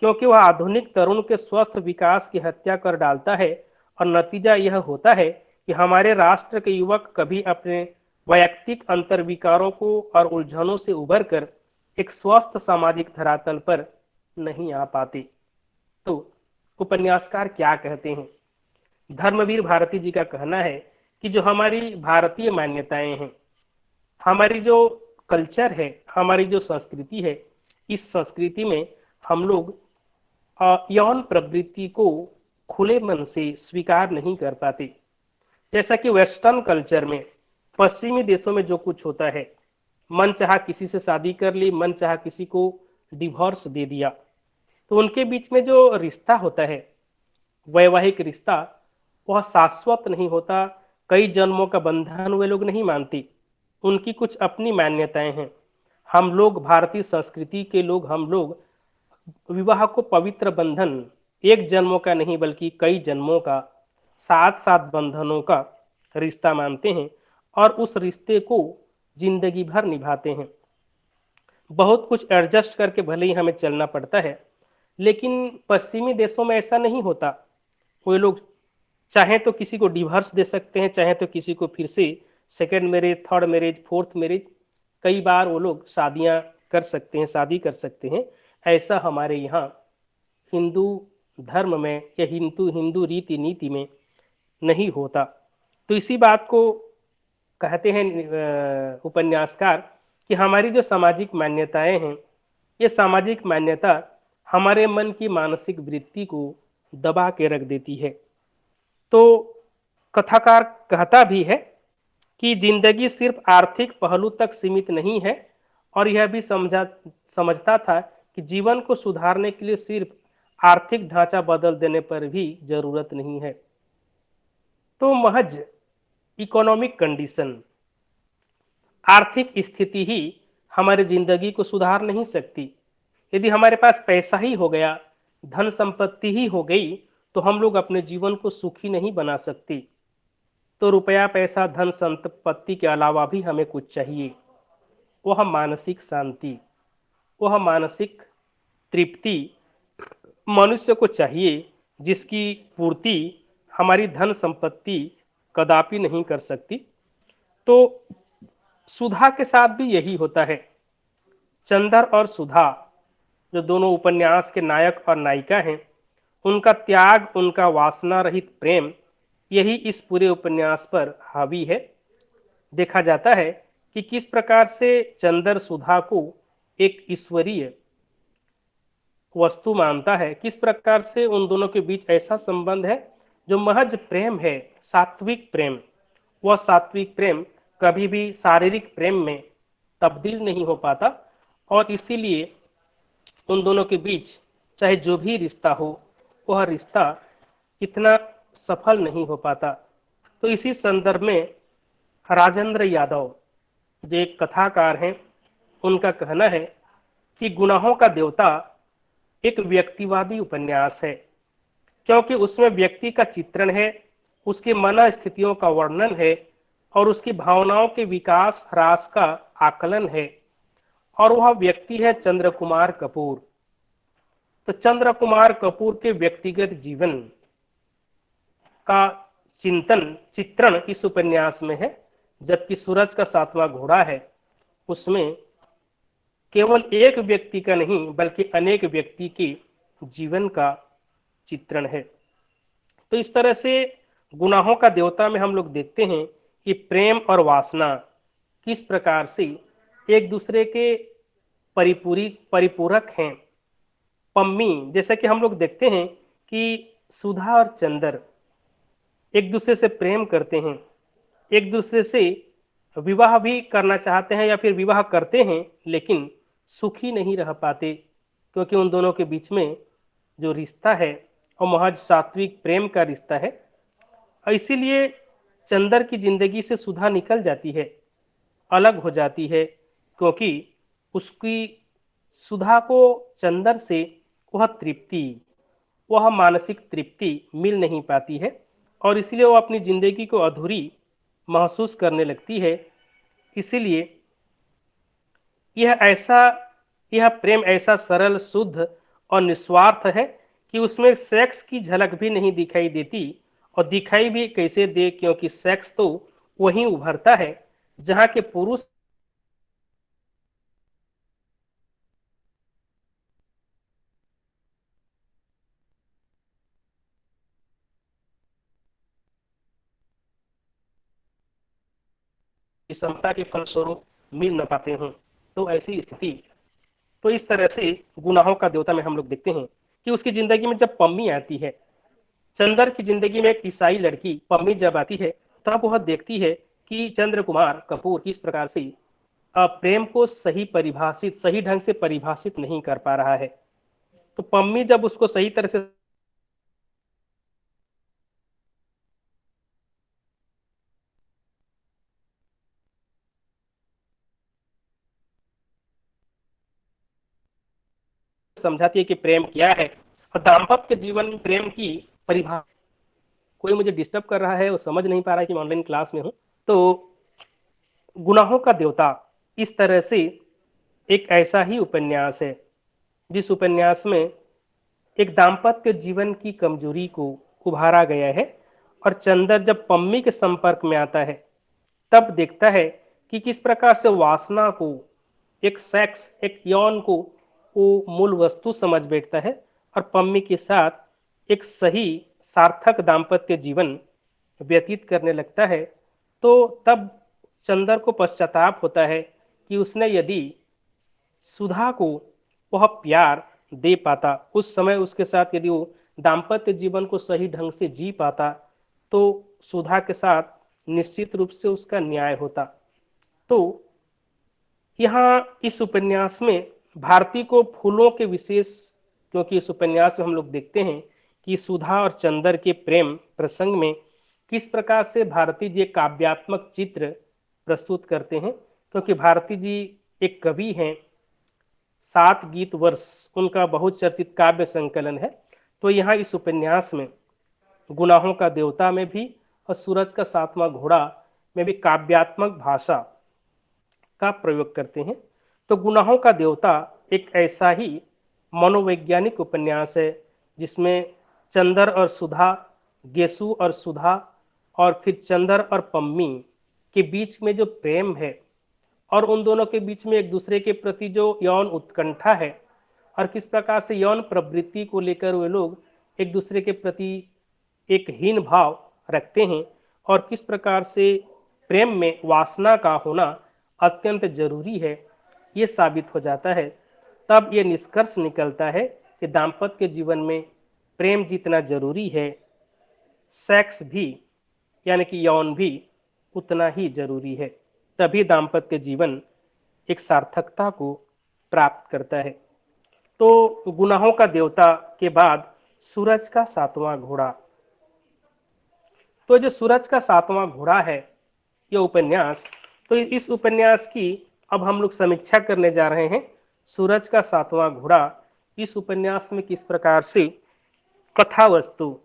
क्योंकि वह आधुनिक तरुण के स्वस्थ विकास की हत्या कर डालता है और नतीजा यह होता है कि हमारे राष्ट्र के युवक कभी अपने वैयक्तिक अंतर्विकारों को और उलझनों से उबर कर एक स्वस्थ सामाजिक धरातल पर नहीं आ पाते। तो उपन्यासकार क्या कहते हैं? धर्मवीर भारती जी का कहना है कि जो हमारी भारतीय मान्यताएं हैं, हमारी जो कल्चर है, हमारी जो संस्कृति है, इस संस्कृति में हम लोग यौन प्रवृत्ति को खुले मन से स्वीकार नहीं कर पाते। जैसा कि वेस्टर्न कल्चर में, पश्चिमी देशों में जो कुछ होता है, मन चाहा किसी से शादी कर ली, मन चाहा किसी को डिवोर्स दे दिया, तो उनके बीच में जो रिश्ता होता है, वैवाहिक रिश्ता, वह शाश्वत नहीं होता। कई जन्मों का बंधन वे लोग नहीं मानते, उनकी कुछ अपनी मान्यताएं हैं। हम लोग भारतीय संस्कृति के लोग, हम लोग विवाह को पवित्र बंधन, एक जन्मों का नहीं बल्कि कई जन्मों का, सात सात बंधनों का रिश्ता मानते हैं और उस रिश्ते को जिंदगी भर निभाते हैं। बहुत कुछ एडजस्ट करके भले ही हमें चलना पड़ता है, लेकिन पश्चिमी देशों में ऐसा नहीं होता। कोई लोग चाहे तो किसी को डिवोर्स दे सकते हैं, चाहे तो किसी को फिर से second marriage, third marriage, fourth marriage, कई बार वो लोग शादियां कर सकते हैं, शादी कर सकते हैं। ऐसा हमारे यहाँ हिंदू धर्म में या हिंदू रीति नीति में नहीं होता। तो इसी बात को कहते हैं उपन्यासकार कि हमारी जो सामाजिक मान्यताएं हैं, ये सामाजिक मान्यता हमारे मन की मानसिक वृत्ति को दबा के रख देती है। तो कथाकार कहता भी है कि जिंदगी सिर्फ आर्थिक पहलू तक सीमित नहीं है, और यह भी समझता था कि जीवन को सुधारने के लिए सिर्फ आर्थिक ढांचा बदल देने पर भी जरूरत नहीं है। तो महज इकोनॉमिक कंडीशन, आर्थिक स्थिति ही हमारी जिंदगी को सुधार नहीं सकती। यदि हमारे पास पैसा ही हो गया, धन संपत्ति ही हो गई, तो हम लोग अपने जीवन को सुखी नहीं बना सकते। तो रुपया, पैसा, धन संपत्ति के अलावा भी हमें कुछ चाहिए, वह मानसिक शांति, वह मानसिक तृप्ति मनुष्य को चाहिए, जिसकी पूर्ति हमारी धन संपत्ति कदापि नहीं कर सकती। तो सुधा के साथ भी यही होता है। चंदर और सुधा, जो दोनों उपन्यास के नायक और नायिका हैं, उनका त्याग, उनका वासना रहित प्रेम, यही इस पूरे उपन्यास पर हावी है। देखा जाता है कि किस प्रकार से चंदर सुधा को एक ईश्वरीय वस्तु मानता है, किस प्रकार से उन दोनों के बीच ऐसा संबंध है जो महज प्रेम है, सात्विक प्रेम। वह सात्विक प्रेम कभी भी शारीरिक प्रेम में तब्दील नहीं हो पाता, और इसीलिए उन दोनों के बीच चाहे जो भी रिश्ता हो, वह रिश्ता इतना सफल नहीं हो पाता। तो इसी संदर्भ में राजेंद्र यादव जो एक कथाकार हैं, उनका कहना है कि गुनाहों का देवता एक व्यक्तिवादी उपन्यास है, क्योंकि उसमें व्यक्ति का चित्रण है, उसकी मन स्थितियों का वर्णन है और उसकी भावनाओं के विकास ह्रास का आकलन है। और वह व्यक्ति है चंद्र कुमार कपूर। तो चंद्र कुमार कपूर के व्यक्तिगत जीवन का चित्रण इस उपन्यास में है, जबकि सूरज का सातवां घोड़ा है उसमें केवल एक व्यक्ति का नहीं बल्कि अनेक व्यक्ति के जीवन का चित्रण है। तो इस तरह से गुनाहों का देवता में हम लोग देखते हैं कि प्रेम और वासना किस प्रकार से एक दूसरे के परिपूरक हैं। पम्मी, जैसे कि हम लोग देखते हैं कि सुधा और चंदर एक दूसरे से प्रेम करते हैं, एक दूसरे से विवाह भी करना चाहते हैं या फिर विवाह करते हैं, लेकिन सुखी नहीं रह पाते, क्योंकि उन दोनों के बीच में जो रिश्ता है वो महज सात्विक प्रेम का रिश्ता है। और इसीलिए चंदर की जिंदगी से सुधा निकल जाती है, अलग हो जाती है, क्योंकि उसकी सुधा को चंदर से वह तृप्ति, वह मानसिक तृप्ति मिल नहीं पाती है और इसलिए वो अपनी जिंदगी को अधूरी महसूस करने लगती है। इसीलिए यह प्रेम ऐसा सरल, शुद्ध और निस्वार्थ है कि उसमें सेक्स की झलक भी नहीं दिखाई देती। और दिखाई भी कैसे दे, क्योंकि सेक्स तो वहीं उभरता है जहां के पुरुष क्षमता के फलस्वरूप मिल न पाते हों। तो ऐसी स्थिति, तो इस तरह से गुनाहों का देवता में हम लोग देखते हैं कि उसकी जिंदगी में जब पम्मी आती है, चंदर की जिंदगी में एक ईसाई लड़की पम्मी जब आती है, तब वह देखती है कि चंद्र कुमार कपूर किस प्रकार से प्रेम को सही ढंग से परिभाषित नहीं कर पा रहा है। तो पम्मी जब उसको सही तरह से समझाती है कि प्रेम क्या है और दाम्पत्य जीवन में प्रेम की परिभाषा, कोई मुझे डिस्टर्ब कर रहा है, वो समझ नहीं पा रहा है कि मैं ऑनलाइन क्लास में हूं। तो गुनाहों का देवता इस तरह से एक ऐसा ही उपन्यास है जिस उपन्यास में एक दाम्पत्य जीवन की कमजोरी को उभारा गया है। और चंदर जब पम्मी के संपर्क में आता है, तब देखता है कि किस प्रकार से वासना को, एक यौन को वो मूल वस्तु समझ बैठता है और पम्मी के साथ एक सही सार्थक दाम्पत्य जीवन व्यतीत करने लगता है। तो तब चंदर को पश्चाताप होता है कि उसने यदि सुधा को वह प्यार दे पाता, उस समय उसके साथ यदि वो दाम्पत्य जीवन को सही ढंग से जी पाता, तो सुधा के साथ निश्चित रूप से उसका न्याय होता। तो यहाँ इस उपन्यास में भारती को फूलों के विशेष, क्योंकि इस उपन्यास में हम लोग देखते हैं कि सुधा और चंदर के प्रेम प्रसंग में किस प्रकार से भारती जी एक काव्यात्मक चित्र प्रस्तुत करते हैं, क्योंकि भारती जी एक कवि हैं। 7 गीत वर्ष उनका बहुचर्चित काव्य संकलन है। तो यहाँ इस उपन्यास में गुनाहों का देवता में भी और सूरज का सातवां घोड़ा में भी काव्यात्मक भाषा का प्रयोग करते हैं। तो गुनाहों का देवता एक ऐसा ही मनोवैज्ञानिक उपन्यास है जिसमें चंदर और सुधा, गेसु और सुधा और फिर चंदर और पम्मी के बीच में जो प्रेम है और उन दोनों के बीच में एक दूसरे के प्रति जो यौन उत्कंठा है और किस प्रकार से यौन प्रवृत्ति को लेकर वे लोग एक दूसरे के प्रति एक हीन भाव रखते हैं और किस प्रकार से प्रेम में वासना का होना अत्यंत जरूरी है, ये साबित हो जाता है। तब ये निष्कर्ष निकलता है कि दाम्पत्य जीवन में प्रेम जितना जरूरी है, सेक्स भी यानी कि यौन भी उतना ही जरूरी है। तभी दाम्पत्य जीवन एक सार्थकता को प्राप्त करता है। तो गुनाहों का देवता के बाद सूरज का सातवां घोड़ा। तो जो सूरज का सातवां घोड़ा है ये उपन्यास, तो इस उपन्यास की अब हम लोग समीक्षा करने जा रहे हैं। सूरज का सातवां घोड़ा, इस उपन्यास में किस प्रकार से कथा वस्तु,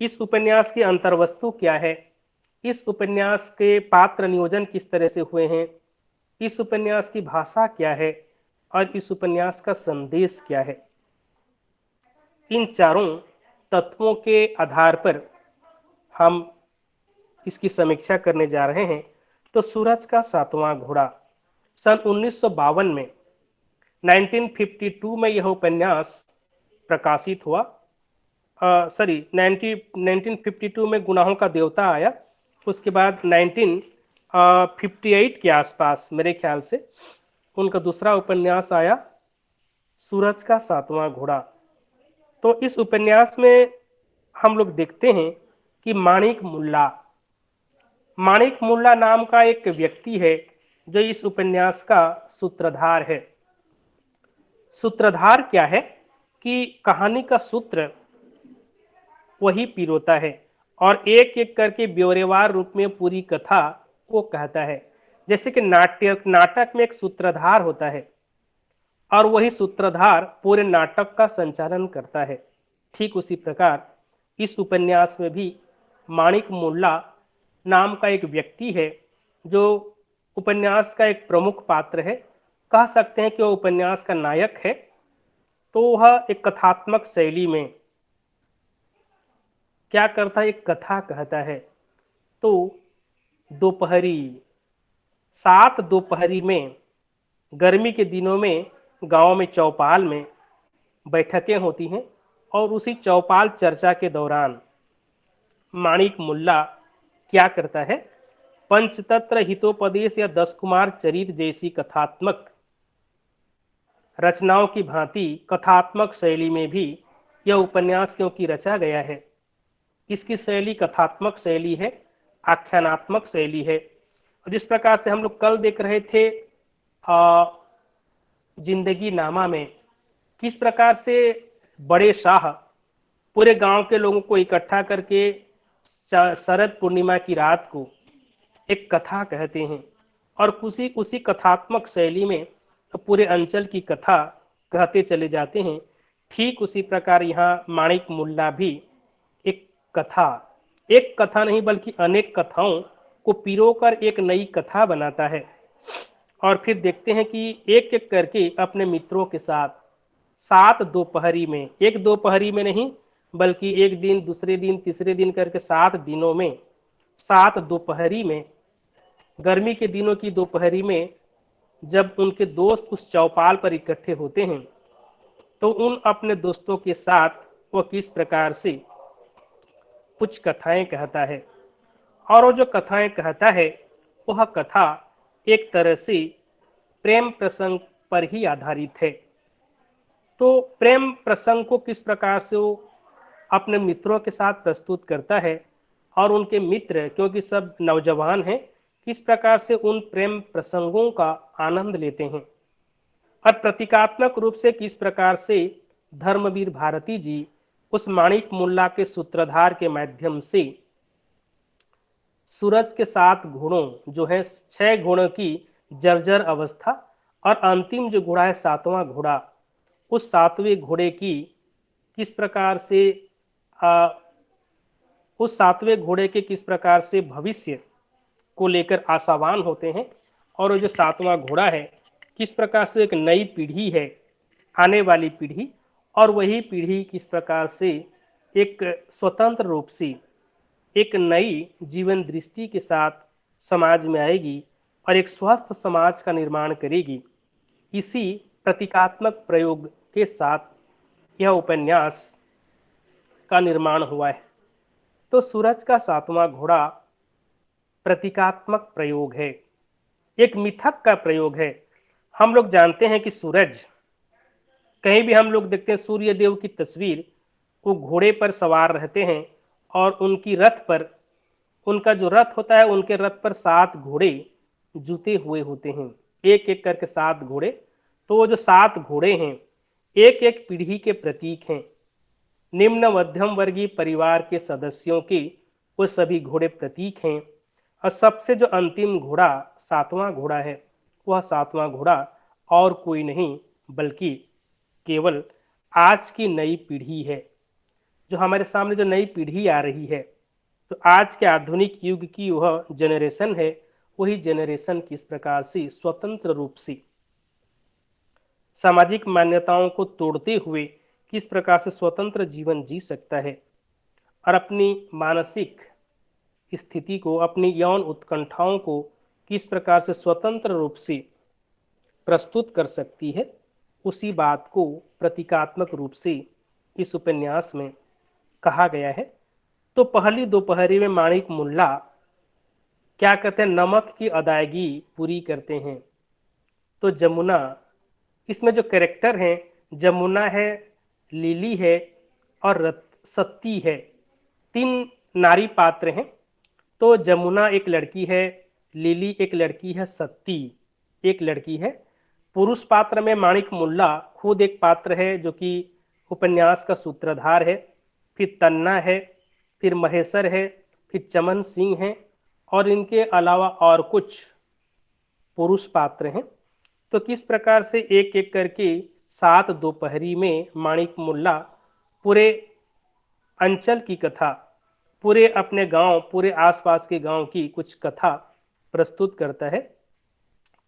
इस उपन्यास की अंतर्वस्तु क्या है, इस उपन्यास के पात्र नियोजन किस तरह से हुए हैं, इस उपन्यास की भाषा क्या है और इस उपन्यास का संदेश क्या है, इन चारों तत्वों के आधार पर हम इसकी समीक्षा करने जा रहे हैं। तो सूरज का सातवां घोड़ा सन 1952 में 1952 में यह उपन्यास प्रकाशित हुआ। 1952 में गुनाहों का देवता आया, उसके बाद 1958 के आसपास मेरे ख्याल से उनका दूसरा उपन्यास आया सूरज का सातवां घोड़ा। तो इस उपन्यास में हम लोग देखते हैं कि माणिक मुल्ला नाम का एक व्यक्ति है जो इस उपन्यास का सूत्रधार है। सूत्रधार क्या है कि कहानी का सूत्र वही पिरोता है और एक एक करके ब्यौरेवार रूप में पूरी कथा को कहता है। जैसे कि नाटक में एक सूत्रधार होता है और वही सूत्रधार पूरे नाटक का संचालन करता है, ठीक उसी प्रकार इस उपन्यास में भी माणिक मुल्ला नाम का एक व्यक्ति है जो उपन्यास का एक प्रमुख पात्र है। कह सकते हैं कि वह उपन्यास का नायक है। तो वह एक कथात्मक शैली में क्या करता है, एक कथा कहता है। तो दोपहरी 7 दोपहरी में गर्मी के दिनों में गांव में चौपाल में बैठकें होती हैं और उसी चौपाल चर्चा के दौरान माणिक मुल्ला क्या करता है, पंचतंत्र हितोपदेश या 10 कुमार चरित जैसी कथात्मक रचनाओं की भांति कथात्मक शैली में भी यह उपन्यास क्योंकि रचा गया है, इसकी शैली कथात्मक शैली है, आख्यानात्मक शैली है। जिस प्रकार से हम लोग कल देख रहे थे जिंदगी नामा में किस प्रकार से बड़े शाह पूरे गांव के लोगों को इकट्ठा करके शरद पूर्णिमा की रात को एक कथा कहते हैं और उसी कथात्मक शैली में पूरे अंचल की कथा कहते चले जाते हैं। ठीक उसी प्रकार यहाँ माणिक मुल्ला भी एक कथा नहीं बल्कि अनेक कथाओं को पिरोकर एक नई कथा बनाता है और फिर देखते हैं कि एक एक करके अपने मित्रों के साथ 7 दोपहरी में, एक दोपहरी में नहीं बल्कि एक दिन दूसरे दिन तीसरे दिन करके 7 दिनों में, 7 दोपहरी में, गर्मी के दिनों की दोपहरी में जब उनके दोस्त उस चौपाल पर इकट्ठे होते हैं तो उन अपने दोस्तों के साथ वह किस प्रकार से कुछ कथाएं कहता है। और वो जो कथाएं कहता है वह कथा एक तरह से प्रेम प्रसंग पर ही आधारित है। तो प्रेम प्रसंग को किस प्रकार से वो अपने मित्रों के साथ प्रस्तुत करता है और उनके मित्र क्योंकि सब नौजवान हैं किस प्रकार से उन प्रेम प्रसंगों का आनंद लेते हैं और प्रतीकात्मक रूप से किस प्रकार से धर्मवीर भारती जी उस माणिक मुल्ला के सूत्रधार के माध्यम से सूरज के 7 घोड़ों जो है 6 घोड़ों की जर्जर अवस्था और अंतिम जो घोड़ा है 7वां घोड़ा, उस 7वें घोड़े की किस प्रकार से उस 7वें घोड़े के किस प्रकार से भविष्य को लेकर आशावान होते हैं और जो 7वां घोड़ा है किस प्रकार से एक नई पीढ़ी है, आने वाली पीढ़ी, और वही पीढ़ी किस प्रकार से एक स्वतंत्र रूप से एक नई जीवन दृष्टि के साथ समाज में आएगी और एक स्वस्थ समाज का निर्माण करेगी। इसी प्रतीकात्मक प्रयोग के साथ यह उपन्यास का निर्माण हुआ है। तो सूरज का 7वां घोड़ा प्रतीकात्मक प्रयोग है, एक मिथक का प्रयोग है। हम लोग जानते हैं कि सूरज, कहीं भी हम लोग देखते हैं सूर्य देव की तस्वीर, वो घोड़े पर सवार रहते हैं और उनकी रथ पर, उनका जो रथ होता है उनके रथ पर 7 घोड़े जुते हुए होते हैं, एक एक करके 7 घोड़े। तो वो जो 7 घोड़े हैं एक एक पीढ़ी के प्रतीक हैं। निम्न मध्यम वर्गीय परिवार के सदस्यों के वो सभी घोड़े प्रतीक हैं। और सबसे जो अंतिम घोड़ा, सातवां घोड़ा है, वह सातवां घोड़ा और कोई नहीं बल्कि केवल आज की नई पीढ़ी है। जो हमारे सामने जो नई पीढ़ी आ रही है, तो आज के आधुनिक युग की वह जनरेशन है। वही जनरेशन किस प्रकार से स्वतंत्र रूप से सामाजिक मान्यताओं को तोड़ते हुए किस प्रकार से स्वतंत्र जीवन जी सकता है और अपनी मानसिक स्थिति को, अपनी यौन उत्कंठाओं को किस प्रकार से स्वतंत्र रूप से प्रस्तुत कर सकती है, उसी बात को प्रतीकात्मक रूप से इस उपन्यास में कहा गया है। तो पहली दोपहरी में माणिक मुल्ला क्या कहते हैं, नमक की अदायगी पूरी करते हैं। तो जमुना, इसमें जो कैरेक्टर हैं, जमुना है, लिली है और सत्ती है, तीन नारी पात्र हैं। तो जमुना एक लड़की है, लिली एक लड़की है, सत्ती एक लड़की है। पुरुष पात्र में माणिक मुल्ला खुद एक पात्र है जो कि उपन्यास का सूत्रधार है। फिर तन्ना है, फिर महेश्वर है, फिर चमन सिंह है और इनके अलावा और कुछ पुरुष पात्र हैं। तो किस प्रकार से एक एक करके सात दोपहरी में माणिक मुल्ला पूरे अंचल की कथा, पूरे अपने गांव, पूरे आसपास के गांव की कुछ कथा प्रस्तुत करता है।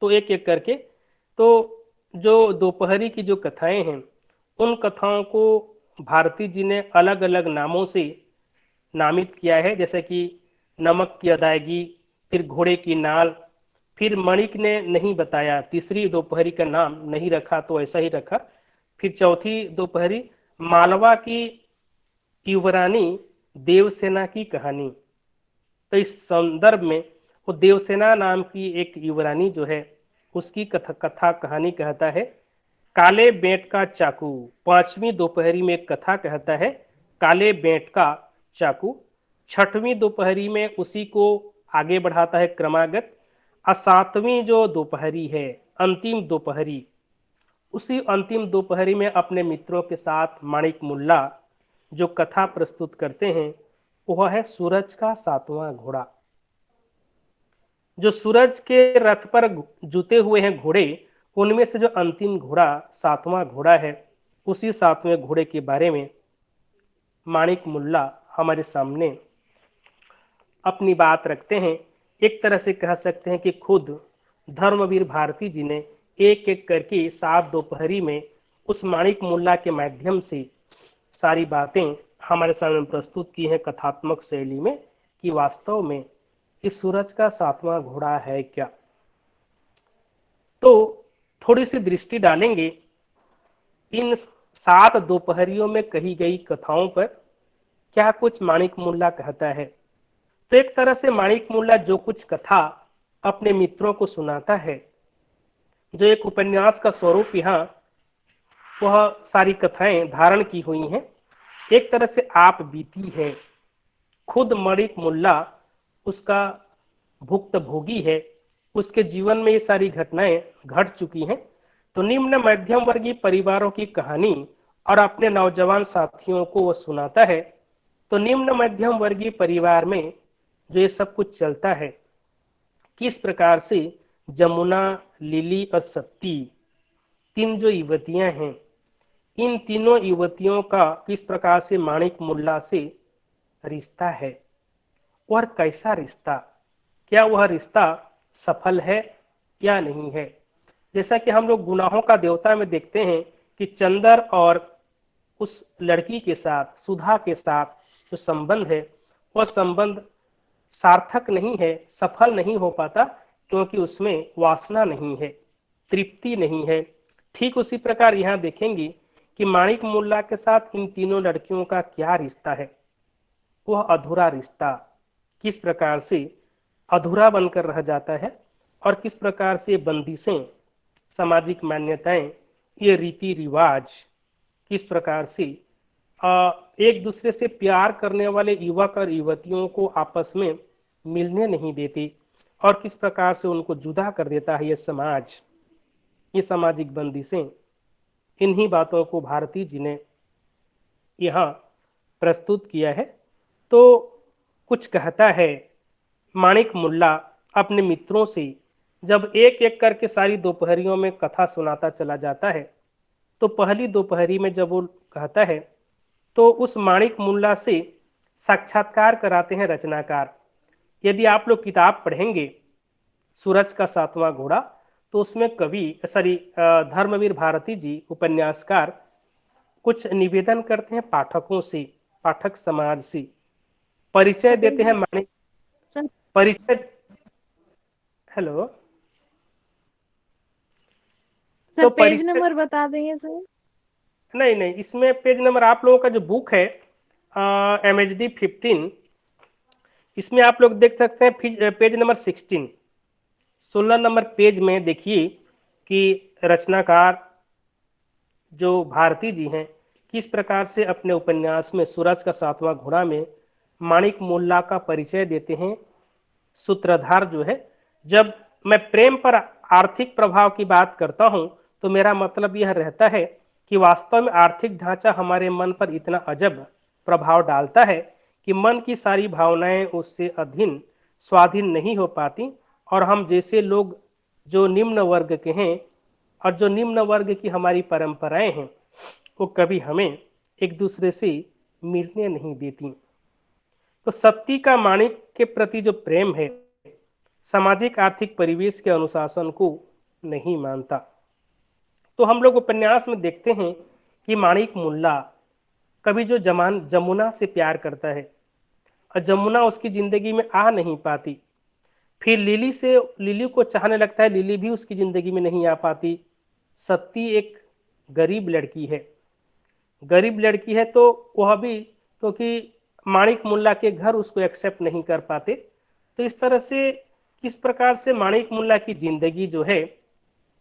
तो एक एक करके, तो जो दोपहरी की जो कथाएं हैं, उन कथाओं को भारती जी ने अलग अलग नामों से नामित किया है, जैसे कि नमक की अदायगी, फिर घोड़े की नाल, फिर मणिक ने नहीं बताया, तीसरी दोपहरी का नाम नहीं रखा तो ऐसा ही रखा। फिर चौथी दोपहरी मालवा की युवरानी देवसेना की कहानी। तो इस संदर्भ में वो देवसेना नाम की एक युवरानी जो है, उसकी कथा कहानी कहता है काले बेंट का चाकू। पांचवी दोपहरी में एक कथा कहता है काले बेंट का चाकू। छठवीं दोपहरी में उसी को आगे बढ़ाता है क्रमागत। और सातवीं जो दोपहरी है, अंतिम दोपहरी, उसी अंतिम दोपहरी में अपने मित्रों के साथ माणिक मुल्ला जो कथा प्रस्तुत करते हैं, वह है सूरज का सातवां घोड़ा। जो सूरज के रथ पर जुते हुए हैं घोड़े, उनमें से जो अंतिम घोड़ा, सातवां घोड़ा है, उसी सातवें घोड़े के बारे में माणिक मुल्ला हमारे सामने अपनी बात रखते हैं। एक तरह से कह सकते हैं कि खुद धर्मवीर भारती जी ने एक एक करके सात दोपहरी में उस माणिक मुल्ला के माध्यम से सारी बातें हमारे सामने प्रस्तुत की हैं कथात्मक शैली में, कि वास्तव में इस सूरज का सातवां घोड़ा है क्या। तो थोड़ी सी दृष्टि डालेंगे इन सात दोपहरियों में कही गई कथाओं पर, क्या कुछ माणिक मुल्ला कहता है। तो एक तरह से माणिक मुल्ला जो कुछ कथा अपने मित्रों को सुनाता है, जो एक उपन्यास का स्वरूप यहाँ वह सारी कथाएं धारण की हुई हैं, एक तरह से आप बीती है। खुद माणिक मुल्ला उसका भुक्तभोगी है, उसके जीवन में ये सारी घटनाएं घट चुकी हैं। तो निम्न मध्यम वर्गीय परिवारों की कहानी और अपने नौजवान साथियों को वो सुनाता है। तो निम्न मध्यम वर्गीय परिवार में जो ये सब कुछ चलता है, किस प्रकार से जमुना, लिली और सत्ती, तीन जो युवतियां हैं, इन तीनों युवतियों का किस प्रकार से माणिक मुल्ला से रिश्ता है और कैसा रिश्ता, क्या वह रिश्ता सफल है या नहीं है। जैसा कि हम लोग गुनाहों का देवता में देखते हैं कि चंदर और उस लड़की के साथ, सुधा के साथ जो संबंध है, वह संबंध सार्थक नहीं है, सफल नहीं हो पाता, क्योंकि उसमें वासना नहीं है, तृप्ति नहीं है। ठीक उसी प्रकार यहाँ देखेंगे कि माणिक मुल्ला के साथ इन तीनों लड़कियों का क्या रिश्ता है। वह अधूरा रिश्ता किस प्रकार से अधूरा बनकर रह जाता है और किस प्रकार से बंदिशें, सामाजिक मान्यताएं, ये रीति रिवाज किस प्रकार से एक दूसरे से प्यार करने वाले युवक और युवतियों को आपस में मिलने नहीं देती और किस प्रकार से उनको जुदा कर देता है ये समाज, ये सामाजिक बंदिशें, इन्हीं बातों को भारती जी ने यहाँ प्रस्तुत किया है। तो कुछ कहता है माणिक मुल्ला अपने मित्रों से जब एक एक करके सारी दोपहरियों में कथा सुनाता चला जाता है, तो पहली दोपहरी में जब वो कहता है तो उस माणिक मुल्ला से साक्षात्कार कराते हैं रचनाकार। यदि आप लोग किताब पढ़ेंगे सूरज का सातवां घोड़ा, तो उसमें कवि धर्मवीर भारती जी उपन्यासकार कुछ निवेदन करते हैं पाठकों से, पाठक समाज से परिचय सर देते हैं माणिक सर परिचय। हेलो। सर तो पेज परिचय, नंबर बता देंगे सर। नहीं नहीं, इसमें पेज नंबर आप लोगों का जो बुक है MHD 15, इसमें आप लोग देख सकते हैं पेज नंबर 16, 16 नंबर पेज में देखिए कि रचनाकार जो भारती जी हैं किस प्रकार से अपने उपन्यास में सूरज का सातवां घोड़ा में माणिक मुल्ला का परिचय देते हैं। सूत्रधार जो है, जब मैं प्रेम पर आर्थिक प्रभाव की बात करता हूं तो मेरा मतलब यह रहता है कि वास्तव में आर्थिक ढांचा हमारे मन पर इतना अजब प्रभाव डालता है कि मन की सारी भावनाएं उससे अधीन स्वाधीन नहीं हो पाती, और हम जैसे लोग जो निम्न वर्ग के हैं और जो निम्न वर्ग की हमारी परंपराएं हैं, वो कभी हमें एक दूसरे से मिलने नहीं देती। तो सत्ती का माणिक के प्रति जो प्रेम है सामाजिक आर्थिक परिवेश के अनुशासन को नहीं मानता। तो हम लोग उपन्यास में देखते हैं कि माणिक मुल्ला कभी जो जमुना से प्यार करता है और जमुना उसकी जिंदगी में आ नहीं पाती, फिर लिली को चाहने लगता है, लिली भी उसकी जिंदगी में नहीं आ पाती। सत्ती एक गरीब लड़की है, गरीब लड़की है तो वह भी क्योंकि माणिक मुल्ला के घर उसको एक्सेप्ट नहीं कर पाते। तो इस तरह से किस प्रकार से माणिक मुल्ला की जिंदगी जो है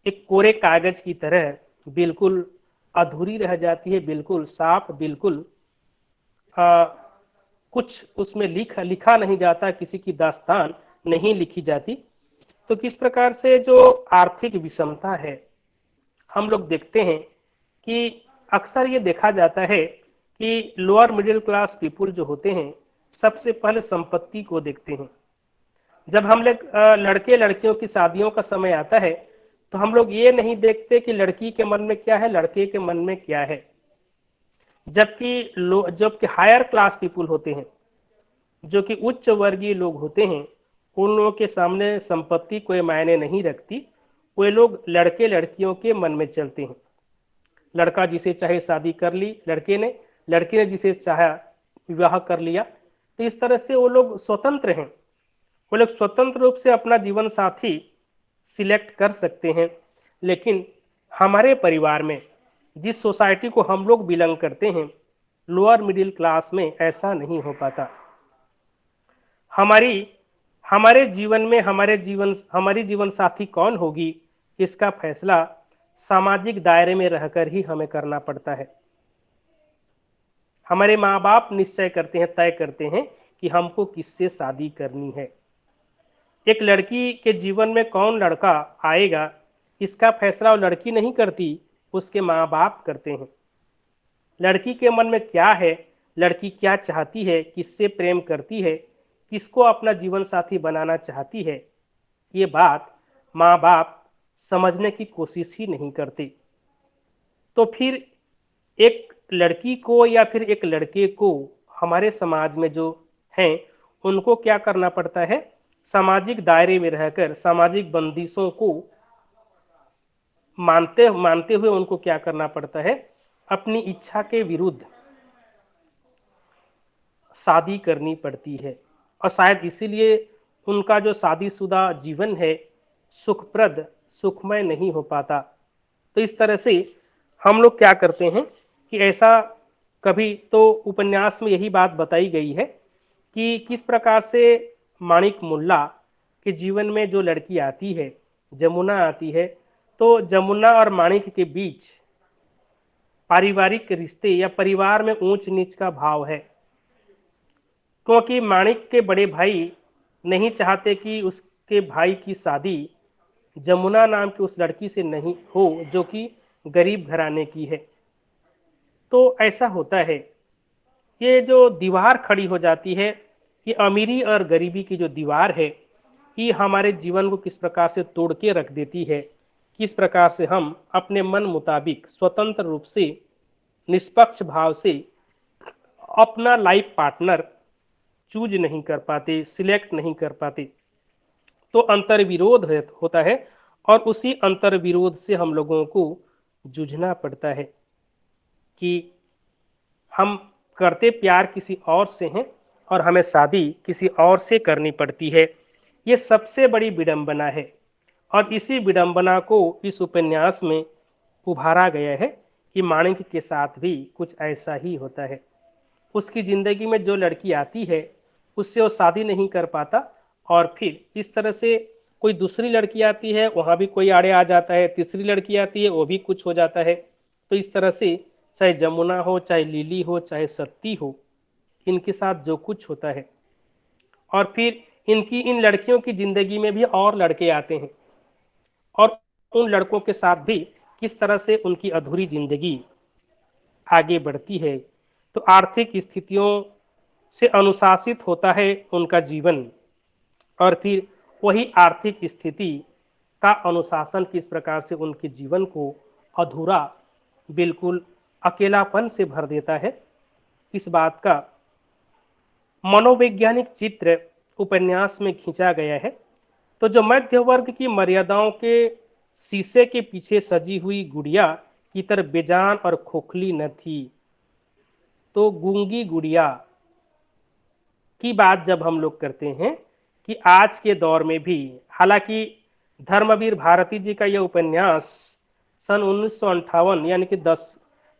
एक कोरे कागज की तरह बिल्कुल अधूरी रह जाती है, बिल्कुल साफ, बिल्कुल आ, कुछ उसमें लिखा नहीं जाता, किसी की दास्तान नहीं लिखी जाती। तो किस प्रकार से जो आर्थिक विषमता है हम लोग देखते हैं कि अक्सर ये देखा जाता है कि लोअर मिडिल क्लास पीपुल जो होते हैं सबसे पहले संपत्ति को देखते हैं। जब हम लोग लड़के लड़कियों की शादियों का समय आता है तो हम लोग ये नहीं देखते कि लड़की के मन में क्या है, लड़के के मन में क्या है। जबकि हायर क्लास पीपुल होते हैं, जो कि उच्च वर्गीय लोग होते हैं, उन लोगों के सामने संपत्ति कोई मायने नहीं रखती। वे लोग लड़के लड़कियों के मन में चलते हैं। लड़का जिसे चाहे शादी कर ली लड़के ने, लड़के ने जिसे चाहा विवाह कर लिया। तो इस तरह से वो लोग स्वतंत्र हैं, वो लोग स्वतंत्र रूप से अपना जीवन साथी सिलेक्ट कर सकते हैं। लेकिन हमारे परिवार में, जिस सोसाइटी को हम लोग बिलोंग करते हैं, लोअर मिडिल क्लास में ऐसा नहीं हो पाता। हमारी हमारे जीवन में हमारी जीवन साथी कौन होगी, इसका फैसला सामाजिक दायरे में रहकर ही हमें करना पड़ता है। हमारे माँ बाप निश्चय करते हैं, तय करते हैं कि हमको किससे शादी करनी है। एक लड़की के जीवन में कौन लड़का आएगा, इसका फैसला वो लड़की नहीं करती, उसके माँ बाप करते हैं। लड़की के मन में क्या है, लड़की क्या चाहती है, किससे प्रेम करती है, किसको अपना जीवन साथी बनाना चाहती है, ये बात माँ बाप समझने की कोशिश ही नहीं करते। तो फिर एक लड़की को या फिर एक लड़के को हमारे समाज में जो हैं उनको क्या करना पड़ता है, सामाजिक दायरे में रहकर सामाजिक बंदिशों को मानते मानते हुए उनको क्या करना पड़ता है, अपनी इच्छा के विरुद्ध शादी करनी पड़ती है। और शायद इसीलिए उनका जो शादीशुदा जीवन है सुखप्रद सुखमय नहीं हो पाता। तो इस तरह से हम लोग क्या करते हैं कि ऐसा कभी तो उपन्यास में यही बात बताई गई है कि किस प्रकार से माणिक मुल्ला के जीवन में जो लड़की आती है, जमुना आती है, तो जमुना और माणिक के बीच पारिवारिक रिश्ते या परिवार में ऊंच नीच का भाव है। क्योंकि माणिक के बड़े भाई नहीं चाहते कि उसके भाई की शादी जमुना नाम की उस लड़की से नहीं हो, जो कि गरीब घराने की है। तो ऐसा होता है, ये जो दीवार खड़ी हो जाती है, ये अमीरी और गरीबी की जो दीवार है, ये हमारे जीवन को किस प्रकार से तोड़ के रख देती है, किस प्रकार से हम अपने मन मुताबिक स्वतंत्र रूप से, निष्पक्ष भाव से अपना लाइफ पार्टनर चूज नहीं कर पाते, सिलेक्ट नहीं कर पाते। तो अंतर्विरोध होता है, और उसी अंतर्विरोध से हम लोगों को जूझना पड़ता है कि हम करते प्यार किसी और से हैं और हमें शादी किसी और से करनी पड़ती है। ये सबसे बड़ी विडंबना है, और इसी विडंबना को इस उपन्यास में उभारा गया है कि माणिक के साथ भी कुछ ऐसा ही होता है। उसकी ज़िंदगी में जो लड़की आती है, उससे वो शादी नहीं कर पाता, और फिर इस तरह से कोई दूसरी लड़की आती है, वहाँ भी कोई आड़े आ जाता है, तीसरी लड़की आती है, वो भी कुछ हो जाता है। तो इस तरह से चाहे जमुना हो, चाहे लिली हो, चाहे सत्ती हो, इनके साथ जो कुछ होता है, और फिर इन लड़कियों की ज़िंदगी में भी और लड़के आते हैं, और उन लड़कों के साथ भी किस तरह से उनकी अधूरी ज़िंदगी आगे बढ़ती है। तो आर्थिक स्थितियों से अनुशासित होता है उनका जीवन, और फिर वही आर्थिक स्थिति का अनुशासन किस प्रकार से उनके जीवन को अधूरा, बिल्कुल अकेलापन से भर देता है, इस बात का मनोवैज्ञानिक चित्र उपन्यास में खींचा गया है। तो जो मध्य वर्ग की मर्यादाओं के शीशे के पीछे सजी हुई गुड़िया की तरह बेजान और खोखली न थी। तो गूंगी गुड़िया की बात जब हम लोग करते हैं कि आज के दौर में भी, हालांकि धर्मवीर भारती जी का यह उपन्यास सन 1958 यानी कि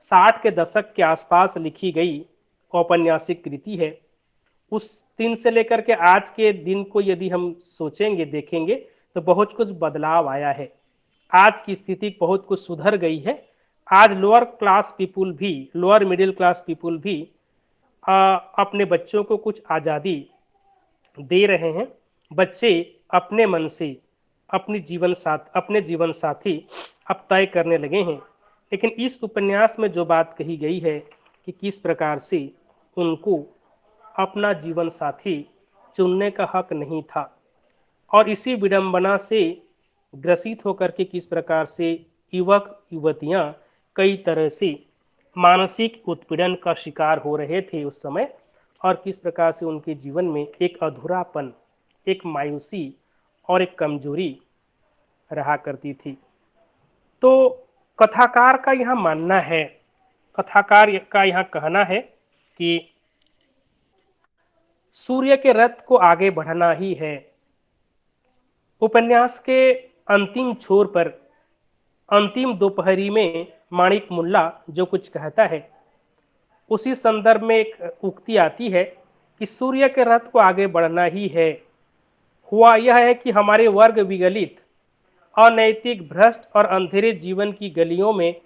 60 के दशक के आसपास लिखी गई औपन्यासिक कृति है। उस दिन से लेकर के आज के दिन को यदि हम सोचेंगे, देखेंगे, तो बहुत कुछ बदलाव आया है। आज की स्थिति बहुत कुछ सुधर गई है। आज लोअर क्लास पीपुल भी, लोअर मिडिल क्लास पीपुल भी अपने बच्चों को कुछ आज़ादी दे रहे हैं। बच्चे अपने मन से अपने जीवन साथी अब तय करने लगे हैं। लेकिन इस उपन्यास में जो बात कही गई है कि किस प्रकार से उनको अपना जीवन साथी चुनने का हक नहीं था, और इसी विडंबना से ग्रसित होकर के किस प्रकार से युवक युवतियां कई तरह से मानसिक उत्पीड़न का शिकार हो रहे थे उस समय, और किस प्रकार से उनके जीवन में एक अधूरापन, एक मायूसी और एक कमजोरी रहा करती थी। तो कथाकार का यहाँ मानना है, कथाकार का यहाँ कहना है कि सूर्य के रथ को आगे बढ़ना ही है। उपन्यास के अंतिम छोर पर, अंतिम दोपहरी में माणिक मुल्ला जो कुछ कहता है, उसी संदर्भ में एक उक्ति आती है कि सूर्य के रथ को आगे बढ़ना ही है। हुआ यह है कि हमारे वर्ग विगलित, अनैतिक, भ्रष्ट और अंधेरे जीवन की गलियों में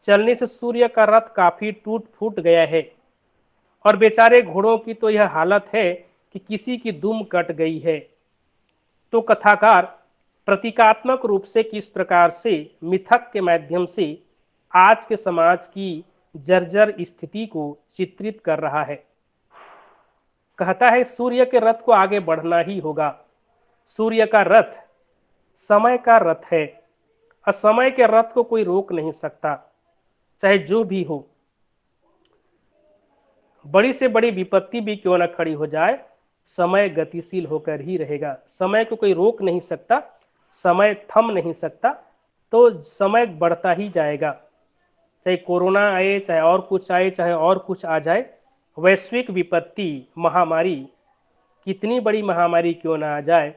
चलने से सूर्य का रथ काफी टूट फूट गया है, और बेचारे घोड़ों की तो यह हालत है कि किसी की दुम कट गई है। तो कथाकार प्रतीकात्मक रूप से किस प्रकार से मिथक के माध्यम से आज के समाज की जर्जर स्थिति को चित्रित कर रहा है। कहता है सूर्य के रथ को आगे बढ़ना ही होगा। सूर्य का रथ समय का रथ है, और समय के रथ को कोई रोक नहीं सकता, चाहे जो भी हो। बड़ी से बड़ी विपत्ति भी क्यों न खड़ी हो जाए, समय गतिशील होकर ही रहेगा। समय को कोई रोक नहीं सकता, समय थम नहीं सकता, तो समय बढ़ता ही जाएगा। चाहे कोरोना आए, चाहे और कुछ आए, चाहे और कुछ आ जाए, वैश्विक विपत्ति, महामारी, कितनी बड़ी महामारी क्यों ना आ जाए,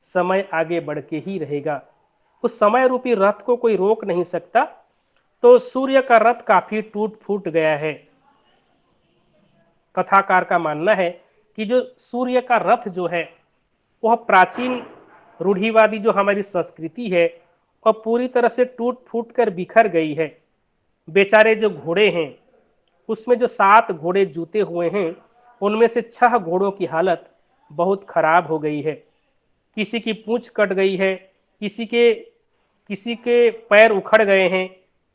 समय आगे बढ़ के ही रहेगा। उस समय रूपी रथ को कोई रोक नहीं सकता। तो सूर्य का रथ काफी टूट फूट गया है। कथाकार का मानना है कि जो सूर्य का रथ जो है, वह प्राचीन रूढ़िवादी जो हमारी संस्कृति है, वह पूरी तरह से टूट फूट कर बिखर गई है। बेचारे जो घोड़े हैं, उसमें जो 7 घोड़े जूते हुए हैं, उनमें से 6 घोड़ों की हालत बहुत खराब हो गई है। किसी की पूंछ कट गई है, किसी के पैर उखड़ गए हैं,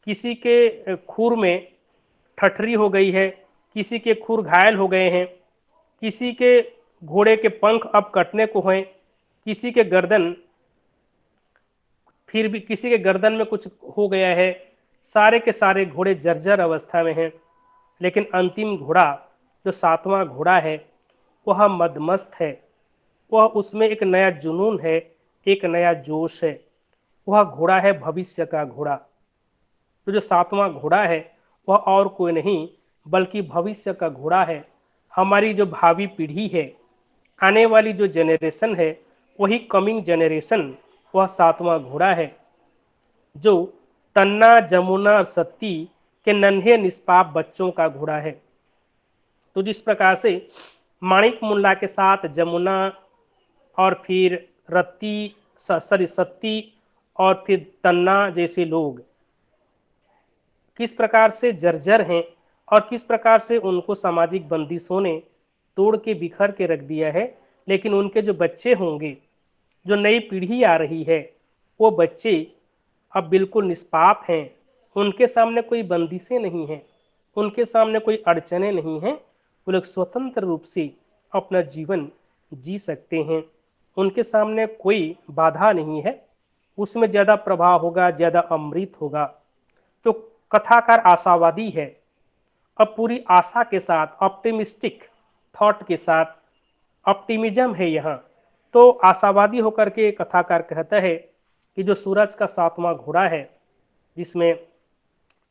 किसी के खुर में ठठरी हो गई है, किसी के खुर घायल हो गए हैं, किसी के घोड़े के पंख अब कटने को हैं, किसी के गर्दन फिर भी किसी के गर्दन में कुछ हो गया है। सारे के सारे घोड़े जर्जर अवस्था में हैं, लेकिन अंतिम घोड़ा जो सातवां घोड़ा है वह मदमस्त है। वह उसमें एक नया जुनून है, एक नया जोश है। वह घोड़ा है भविष्य का घोड़ा। तो जो सातवां घोड़ा है वह और कोई नहीं बल्कि भविष्य का घोड़ा है। हमारी जो भावी पीढ़ी है, आने वाली जो जनरेशन है, वही कमिंग जनरेशन, वह सातवां घोड़ा है जो तन्ना जमुना और सत्ती के नन्हे निष्पाप बच्चों का घोड़ा है। तो जिस प्रकार से माणिक मुल्ला के साथ जमुना और फिर रत्ती सॉरी सत्ती और फिर तन्ना जैसे लोग किस प्रकार से जर्जर हैं और किस प्रकार से उनको सामाजिक बंदिशों ने तोड़ के बिखर के रख दिया है, लेकिन उनके जो बच्चे होंगे, जो नई पीढ़ी आ रही है, वो बच्चे अब बिल्कुल निष्पाप हैं। उनके सामने कोई बंदिशें नहीं हैं, उनके सामने कोई अड़चने नहीं हैं। वो लोग स्वतंत्र रूप से अपना जीवन जी सकते हैं। उनके सामने कोई बाधा नहीं है। उसमें ज़्यादा प्रभाव होगा, ज़्यादा अमृत होगा। तो कथाकार आशावादी है। अब पूरी आशा के साथ, ऑप्टिमिस्टिक थॉट के साथ, ऑप्टिमिज्म है यहाँ। तो आशावादी होकर के कथाकार कहता है कि जो सूरज का सातवां घोड़ा है, जिसमें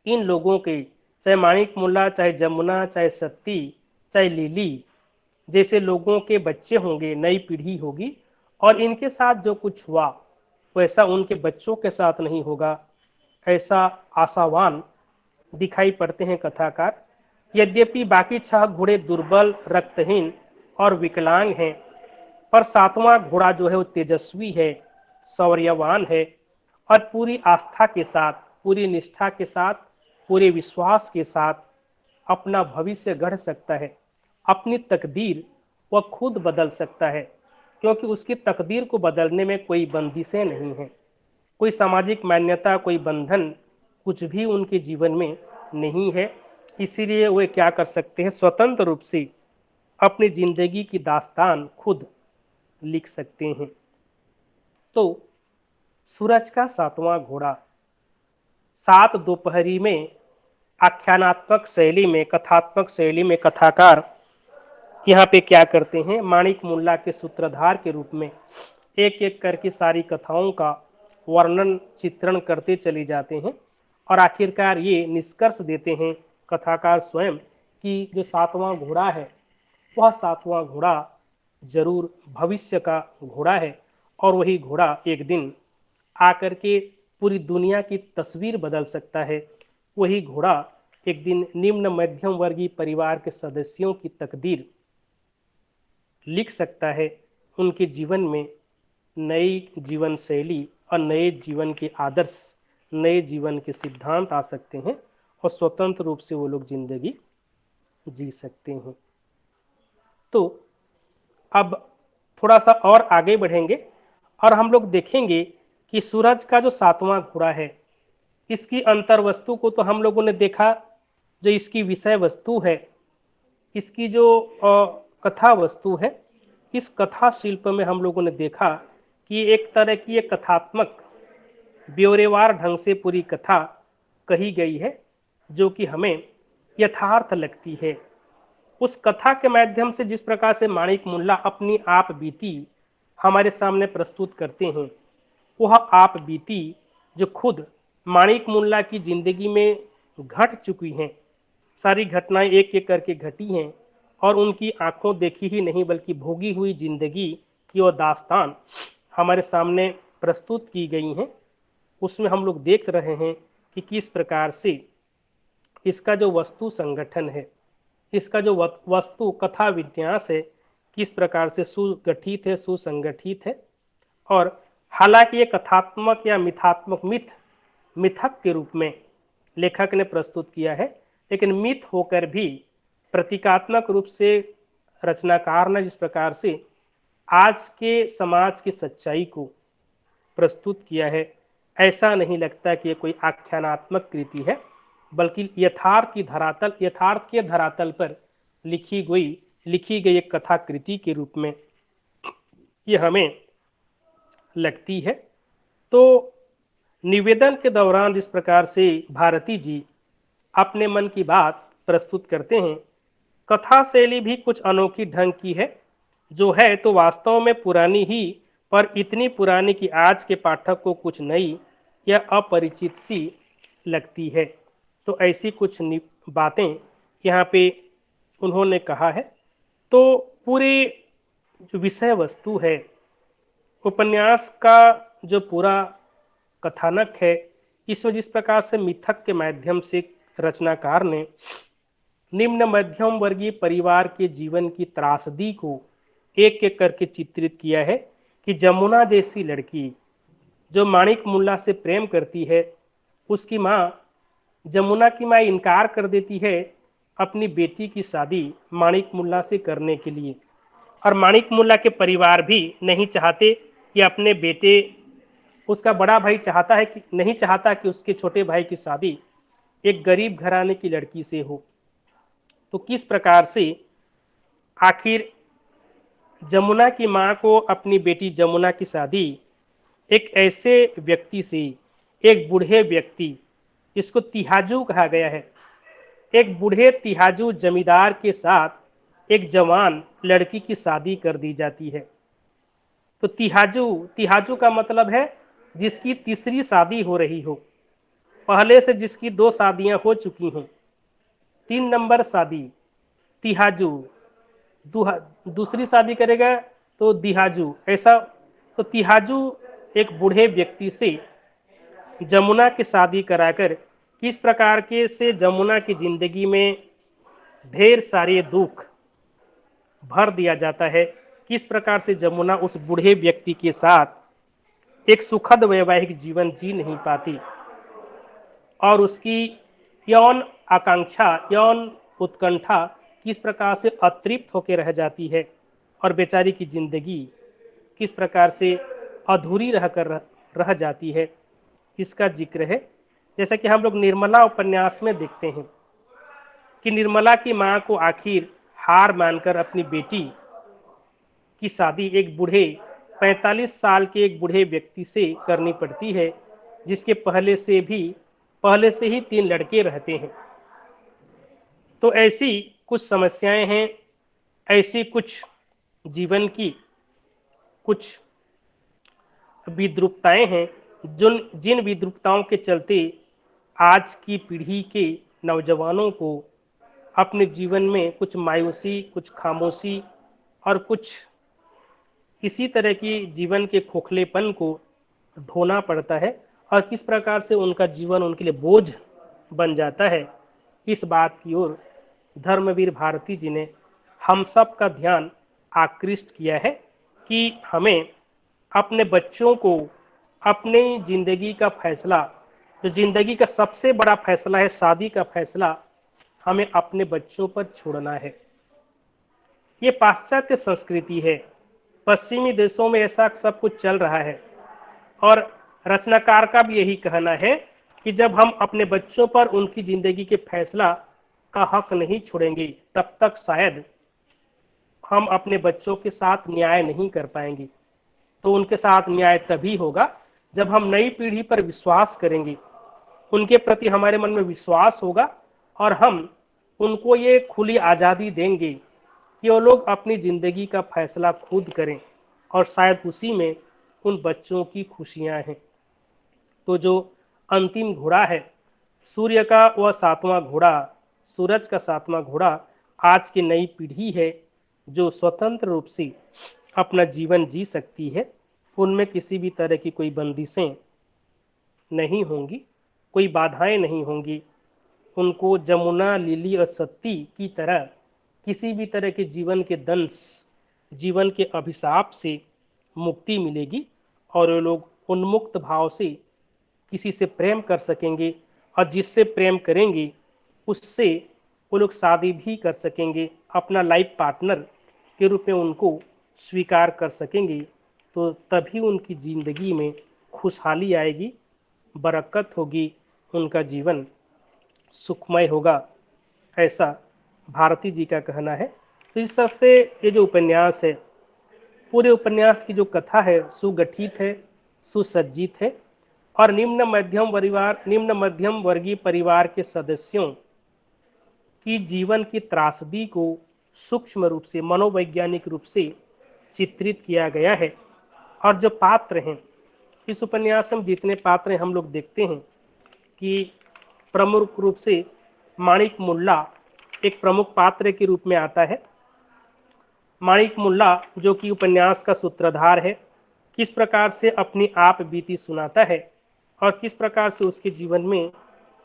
इन लोगों के, चाहे माणिक मुल्ला, चाहे जमुना, चाहे सत्ती, चाहे लिली जैसे लोगों के बच्चे होंगे, नई पीढ़ी होगी, और इनके साथ जो कुछ हुआ वैसा उनके बच्चों के साथ नहीं होगा, ऐसा आशावान दिखाई पड़ते हैं कथाकार। यद्यपि बाकी 6 घोड़े दुर्बल, रक्तहीन और विकलांग हैं, पर सातवां घोड़ा जो है वो तेजस्वी है, शौर्यवान है और पूरी आस्था के साथ, पूरी निष्ठा के साथ, पूरे विश्वास के साथ अपना भविष्य गढ़ सकता है। अपनी तकदीर वह खुद बदल सकता है, क्योंकि उसकी तकदीर को बदलने में कोई बंदिशें नहीं हैं, कोई सामाजिक मान्यता, कोई बंधन, कुछ भी उनके जीवन में नहीं है। इसीलिए वे क्या कर सकते हैं, स्वतंत्र रूप से अपनी जिंदगी की दास्तान खुद लिख सकते हैं। तो सूरज का सातवां घोड़ा 7 दोपहरी में आख्यानात्मक शैली में, कथात्मक शैली में कथाकार यहाँ पे क्या करते हैं, माणिक मुल्ला के सूत्रधार के रूप में एक एक करके सारी कथाओं का वर्णन, चित्रण करते चले जाते हैं और आखिरकार ये निष्कर्ष देते हैं कथाकार स्वयं कि जो सातवां घोड़ा है वह सातवां घोड़ा जरूर भविष्य का घोड़ा है, और वही घोड़ा एक दिन आकर के पूरी दुनिया की तस्वीर बदल सकता है। वही घोड़ा एक दिन निम्न मध्यम वर्गीय परिवार के सदस्यों की तकदीर लिख सकता है। उनके जीवन में नई जीवन शैली और नए जीवन के आदर्श, नए जीवन के सिद्धांत आ सकते हैं और स्वतंत्र रूप से वो लोग जिंदगी जी सकते हैं। तो अब थोड़ा सा और आगे बढ़ेंगे और हम लोग देखेंगे कि सूरज का जो सातवां घोड़ा है, इसकी अंतर वस्तु को तो हम लोगों ने देखा, जो इसकी विषय वस्तु है, इसकी जो कथा वस्तु है, इस कथा शिल्प में हम लोगों ने देखा कि एक तरह की एक कथात्मक ब्यौरेवार ढंग से पूरी कथा कही गई है, जो कि हमें यथार्थ लगती है। उस कथा के माध्यम से जिस प्रकार से माणिक मुल्ला अपनी आप बीती हमारे सामने प्रस्तुत करते हैं, वह आप बीती जो खुद माणिक मुल्ला की जिंदगी में घट चुकी हैं, सारी घटनाएं एक एक करके घटी हैं और उनकी आंखों देखी ही नहीं बल्कि भोगी हुई जिंदगी की वो दास्तान हमारे सामने प्रस्तुत की गई हैं। उसमें हम लोग देख रहे हैं कि किस प्रकार से इसका जो वस्तु संगठन है, इसका जो वस्तु कथा विन्यास है, किस प्रकार से सुगठित है, सुसंगठित है। और हालांकि ये कथात्मक या मिथक के रूप में लेखक ने प्रस्तुत किया है, लेकिन मिथ होकर भी प्रतीकात्मक रूप से रचनाकार ने जिस प्रकार से आज के समाज की सच्चाई को प्रस्तुत किया है, ऐसा नहीं लगता कि ये कोई आख्यानात्मक कृति है, बल्कि यथार्थ के धरातल पर लिखी गई एक कथा कृति के रूप में ये हमें लगती है। तो निवेदन के दौरान जिस प्रकार से भारती जी अपने मन की बात प्रस्तुत करते हैं, कथा शैली भी कुछ अनोखी ढंग की है, जो है तो वास्तव में पुरानी ही, पर इतनी पुरानी कि आज के पाठक को कुछ नई या अपरिचित सी लगती है। तो ऐसी कुछ बातें यहाँ पे उन्होंने कहा है। तो पूरे जो विषय वस्तु है, उपन्यास का जो पूरा कथानक है, इसमें जिस प्रकार से मिथक के माध्यम से रचनाकार ने निम्न मध्यम वर्गीय परिवार के जीवन की त्रासदी को एक एक करके चित्रित किया है कि जमुना जैसी लड़की जो माणिक मुल्ला से प्रेम करती है, उसकी माँ जमुना की माँ इनकार कर देती है अपनी बेटी की शादी माणिक मुल्ला से करने के लिए, और माणिक मुल्ला के परिवार भी नहीं चाहते कि अपने बेटे, उसका बड़ा भाई चाहता है कि नहीं चाहता कि उसके छोटे भाई की शादी एक गरीब घराने की लड़की से हो। तो किस प्रकार से आखिर जमुना की माँ को अपनी बेटी जमुना की शादी एक ऐसे व्यक्ति से, एक बूढ़े व्यक्ति, इसको तिहाजू कहा गया है, एक बूढ़े तिहाजू जमींदार के साथ एक जवान लड़की की शादी कर दी जाती है। तो तिहाजू का मतलब है जिसकी तीसरी शादी हो रही हो, पहले से जिसकी 2 शादियां हो चुकी हों, 3 नंबर शादी तिहाजू, दूसरी शादी करेगा तो दिहाजू, ऐसा। तो तिहाजू एक बूढ़े व्यक्ति से जमुना की शादी कराकर किस प्रकार के से जमुना की जिंदगी में ढेर सारे दुख भर दिया जाता है, किस प्रकार से जमुना उस बूढ़े व्यक्ति के साथ एक सुखद वैवाहिक जीवन जी नहीं पाती, और उसकी यौन आकांक्षा, यौन उत्कंठा किस प्रकार से अतृप्त होकर रह जाती है, और बेचारी की जिंदगी किस प्रकार से अधूरी रह जाती है, इसका जिक्र है। जैसा कि हम लोग निर्मला उपन्यास में देखते हैं कि निर्मला की मां को आखिर हार मानकर अपनी बेटी की शादी एक बूढ़े 45 साल के एक बूढ़े व्यक्ति से करनी पड़ती है, जिसके पहले से ही 3 लड़के रहते हैं। तो ऐसी कुछ समस्याएं हैं, ऐसी कुछ जीवन की कुछ विद्रूपताएं हैं, जिन विद्रूपताओं के चलते आज की पीढ़ी के नौजवानों को अपने जीवन में कुछ मायूसी, कुछ खामोशी और कुछ इसी तरह की जीवन के खोखलेपन को ढोना पड़ता है, और किस प्रकार से उनका जीवन उनके लिए बोझ बन जाता है। इस बात की ओर धर्मवीर भारती जी ने हम सब का ध्यान आकृष्ट किया है कि हमें अपने बच्चों को अपनी जिंदगी का फैसला, जो जिंदगी का सबसे बड़ा फैसला है शादी का फैसला, हमें अपने बच्चों पर छोड़ना है। ये पाश्चात्य संस्कृति है, पश्चिमी देशों में ऐसा सब कुछ चल रहा है, और रचनाकार का भी यही कहना है कि जब हम अपने बच्चों पर उनकी जिंदगी के फैसला का हक नहीं छोड़ेंगे, तब तक शायद हम अपने बच्चों के साथ न्याय नहीं कर पाएंगे। तो उनके साथ न्याय तभी होगा जब हम नई पीढ़ी पर विश्वास करेंगे, उनके प्रति हमारे मन में विश्वास होगा, और हम उनको ये खुली आज़ादी देंगे कि वो लोग अपनी ज़िंदगी का फैसला खुद करें, और शायद उसी में उन बच्चों की खुशियां हैं। तो जो अंतिम घोड़ा है, सूर्य का वह 7वां घोड़ा, सूरज का 7वां घोड़ा आज की नई पीढ़ी है, जो स्वतंत्र रूप से अपना जीवन जी सकती है। उनमें किसी भी तरह की कोई बंदिशें नहीं होंगी, कोई बाधाएं नहीं होंगी। उनको जमुना, लिली और सती की तरह किसी भी तरह के जीवन के दंश, जीवन के अभिशाप से मुक्ति मिलेगी, और वे लोग उन्मुक्त भाव से किसी से प्रेम कर सकेंगे, और जिससे प्रेम करेंगे उससे वो लोग शादी भी कर सकेंगे, अपना लाइफ पार्टनर के रूप में उनको स्वीकार कर सकेंगे। तो तभी उनकी ज़िंदगी में खुशहाली आएगी, बरकत होगी, उनका जीवन सुखमय होगा, ऐसा भारती जी का कहना है। तो इस तरह से ये जो उपन्यास है, पूरे उपन्यास की जो कथा है सुगठित है, सुसज्जित है और निम्न मध्यम वर्गीय परिवार के सदस्यों की जीवन की त्रासदी को सूक्ष्म रूप से मनोवैज्ञानिक रूप से चित्रित किया गया है। और जो पात्र हैं इस उपन्यास में, जितने पात्र हैं हम लोग देखते हैं कि प्रमुख रूप से माणिक मुल्ला एक प्रमुख पात्र के रूप में आता है। माणिक मुल्ला जो कि उपन्यास का सूत्रधार है, किस प्रकार से अपनी आप बीती सुनाता है और किस प्रकार से उसके जीवन में